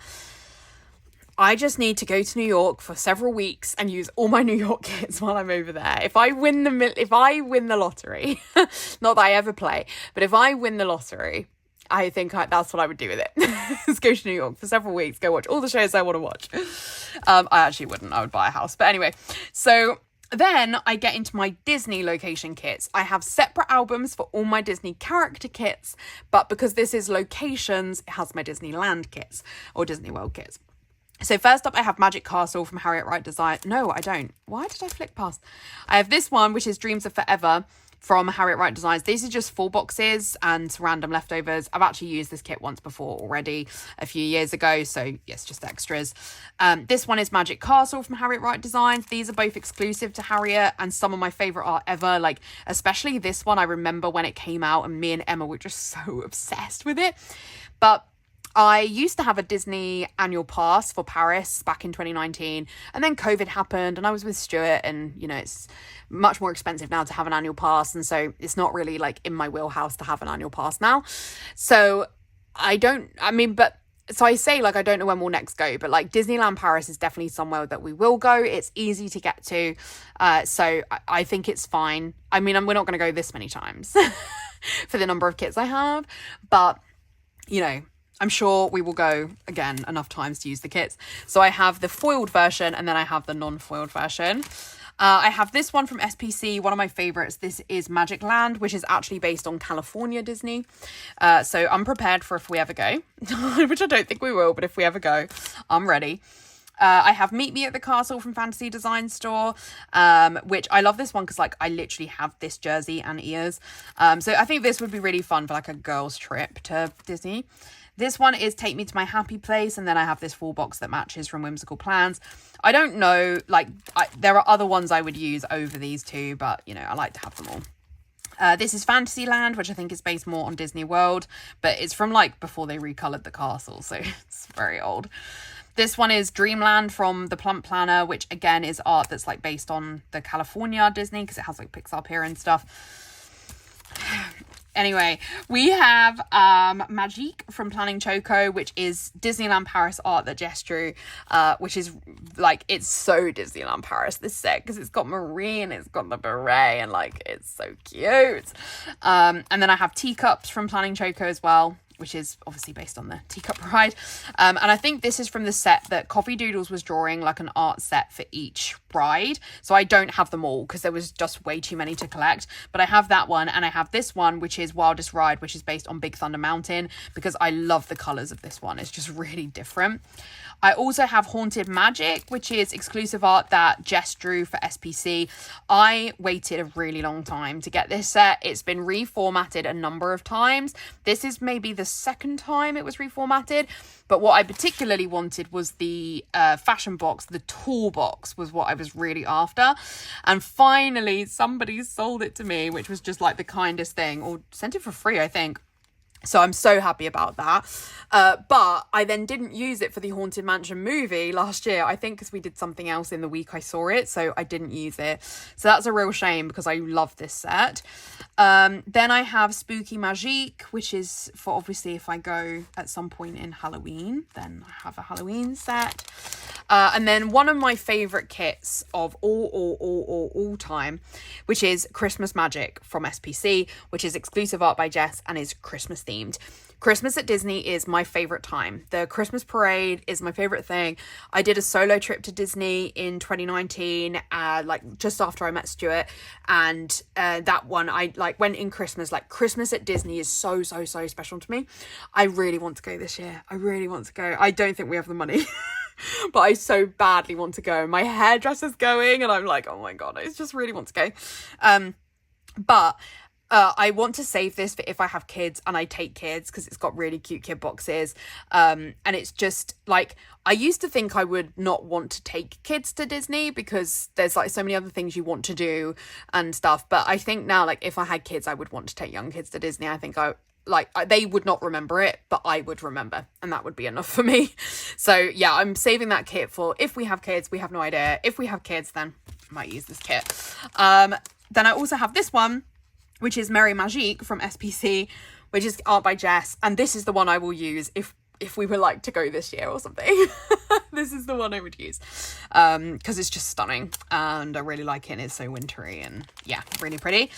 I just need to go to New York for several weeks and use all my New York kits while I'm over there. If I win the lottery, not that I ever play, but if I win the lottery, I think that's what I would do with it. Just go to New York for several weeks, go watch all the shows I want to watch. I actually wouldn't. I would buy a house. But anyway, so then I get into my Disney location kits. I have separate albums for all my Disney character kits, but because this is locations, it has my Disneyland kits or Disney World kits. So first up, I have Magic Castle from Harriet Wright Design. No, I don't. Why did I flick past? I have this one, which is Dreams of Forever from Harriet Wright Designs. These are just 4 boxes and random leftovers. I've actually used this kit once before already a few years ago. So yes, just extras. This one is Magic Castle from Harriet Wright Designs. These are both exclusive to Harriet and some of my favorite art ever. Like especially this one, I remember when it came out and me and Emma were just so obsessed with it. But I used to have a Disney annual pass for Paris back in 2019, and then COVID happened and I was with Stuart, and you know, it's much more expensive now to have an annual pass, and so it's not really like in my wheelhouse to have an annual pass now. So I say like I don't know when we'll next go, but like Disneyland Paris is definitely somewhere that we will go. It's easy to get to, so I think it's fine. I mean, we're not going to go this many times for the number of kits I have, but you know, I'm sure we will go again enough times to use the kits. So I have the foiled version and then I have the non-foiled version. I have this one from SPC, one of my favorites. This is Magic Land, which is actually based on California Disney. So I'm prepared for if we ever go, which I don't think we will, but if we ever go, I'm ready. I have Meet Me at the Castle from Fantasy Design Store, which I love this one because like I literally have this jersey and ears. So I think this would be really fun for like a girls trip to Disney. This one is Take Me to My Happy Place, and then I have this full box that matches from Whimsical Plans. I don't know, like, there are other ones I would use over these two, but, you know, I like to have them all. This is Fantasyland, which I think is based more on Disney World, but it's from, like, before they recolored the castle, so it's very old. This one is Dreamland from the Plump Planner, which again is art that's like based on the California Disney because it has like Pixar Pier and stuff. Anyway, we have Magique from Planning Choco, which is Disneyland Paris art that Jess drew, which is like, it's so Disneyland Paris, this set, because it's got Marie and it's got the beret and like, it's so cute. And then I have Teacups from Planning Choco as well, which is obviously based on the Teacup Ride. And I think this is from the set that Coffee Doodles was drawing, like an art set for each ride. So I don't have them all because there was just way too many to collect. But I have that one, and I have this one, which is Wildest Ride, which is based on Big Thunder Mountain, because I love the colours of this one. It's just really different. I also have Haunted Magic, which is exclusive art that Jess drew for SPC. I waited a really long time to get this set. It's been reformatted a number of times. This is maybe the second time it was reformatted. But what I particularly wanted was the fashion box. The toolbox was what I was really after. And finally, somebody sold it to me, which was just like the kindest thing, or sent it for free, I think. So I'm so happy about that. But I then didn't use it for the Haunted Mansion movie last year, I think because we did something else in the week I saw it. So I didn't use it. So that's a real shame because I love this set. Then I have Spooky Magique, which is for obviously if I go at some point in Halloween, then I have a Halloween set. And then one of my favourite kits of all time, which is Christmas Magic from SPC, which is exclusive art by Jess and is Christmas themed. Christmas at Disney is my favourite time. The Christmas parade is my favourite thing. I did a solo trip to Disney in 2019, like just after I met Stuart, and that one I like went in Christmas. Like Christmas at Disney is so special to me. I really want to go this year. I really want to go. I don't think we have the money. But I so badly want to go. My hairdresser's going and I'm like, oh my God, I just really want to go. But I want to save this for if I have kids and I take kids, because it's got really cute kid boxes. And it's just like, I used to think I would not want to take kids to Disney because there's like so many other things you want to do and stuff. But I think now, like if I had kids, I would want to take young kids to Disney. I think they would not remember it, but I would remember, and that would be enough for me. So yeah, I'm saving that kit for if we have kids. We have no idea. If we have kids, then I might use this kit. Then I also have this one, which is Merry Magique from SPC, which is art by Jess, and this is the one I will use if we were like to go this year or something. This is the one I would use because it's just stunning and I really like it, and it's so wintry and yeah, really pretty.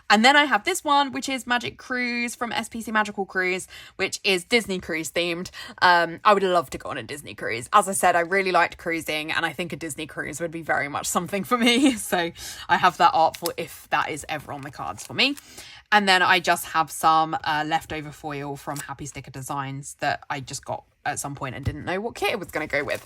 And then I have this one, which is Magic Cruise from SPC Magical Cruise, which is Disney Cruise themed. I would love to go on a Disney cruise. As I said, I really liked cruising, and I think a Disney cruise would be very much something for me. So I have that art for if that is ever on the cards for me. And then I just have some leftover foil from Happy Sticker Designs that I just got at some point and didn't know what kit it was going to go with.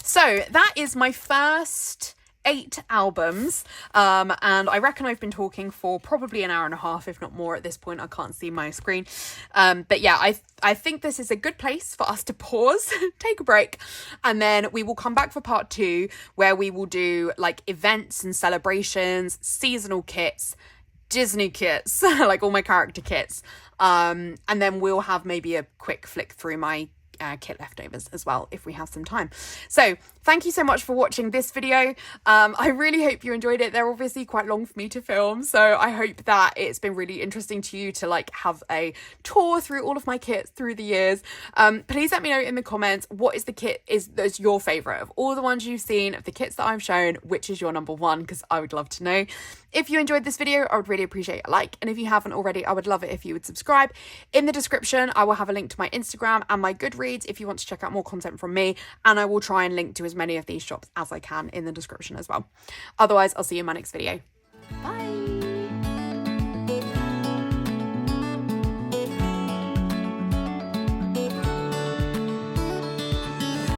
So that is my first 8 albums, and I reckon I've been talking for probably an hour and a half, if not more at this point. I can't see my screen, but yeah, I think this is a good place for us to pause, take a break, and then we will come back for part 2, where we will do like events and celebrations, seasonal kits, Disney kits, like all my character kits, and then we'll have maybe a quick flick through my kit leftovers as well if we have some time. So thank you so much for watching this video. I really hope you enjoyed it. They're obviously quite long for me to film, so I hope that it's been really interesting to you to like have a tour through all of my kits through the years. Please let me know in the comments what is the kit that's your favorite of all the ones you've seen, of the kits that I've shown, which is your number one, because I would love to know. If you enjoyed this video, I would really appreciate a like, and if you haven't already, I would love it if you would subscribe. In the description, I will have a link to my Instagram and my Goodreads if you want to check out more content from me, and I will try and link to as many of these shops as I can in the description as well. Otherwise, I'll see you in my next video.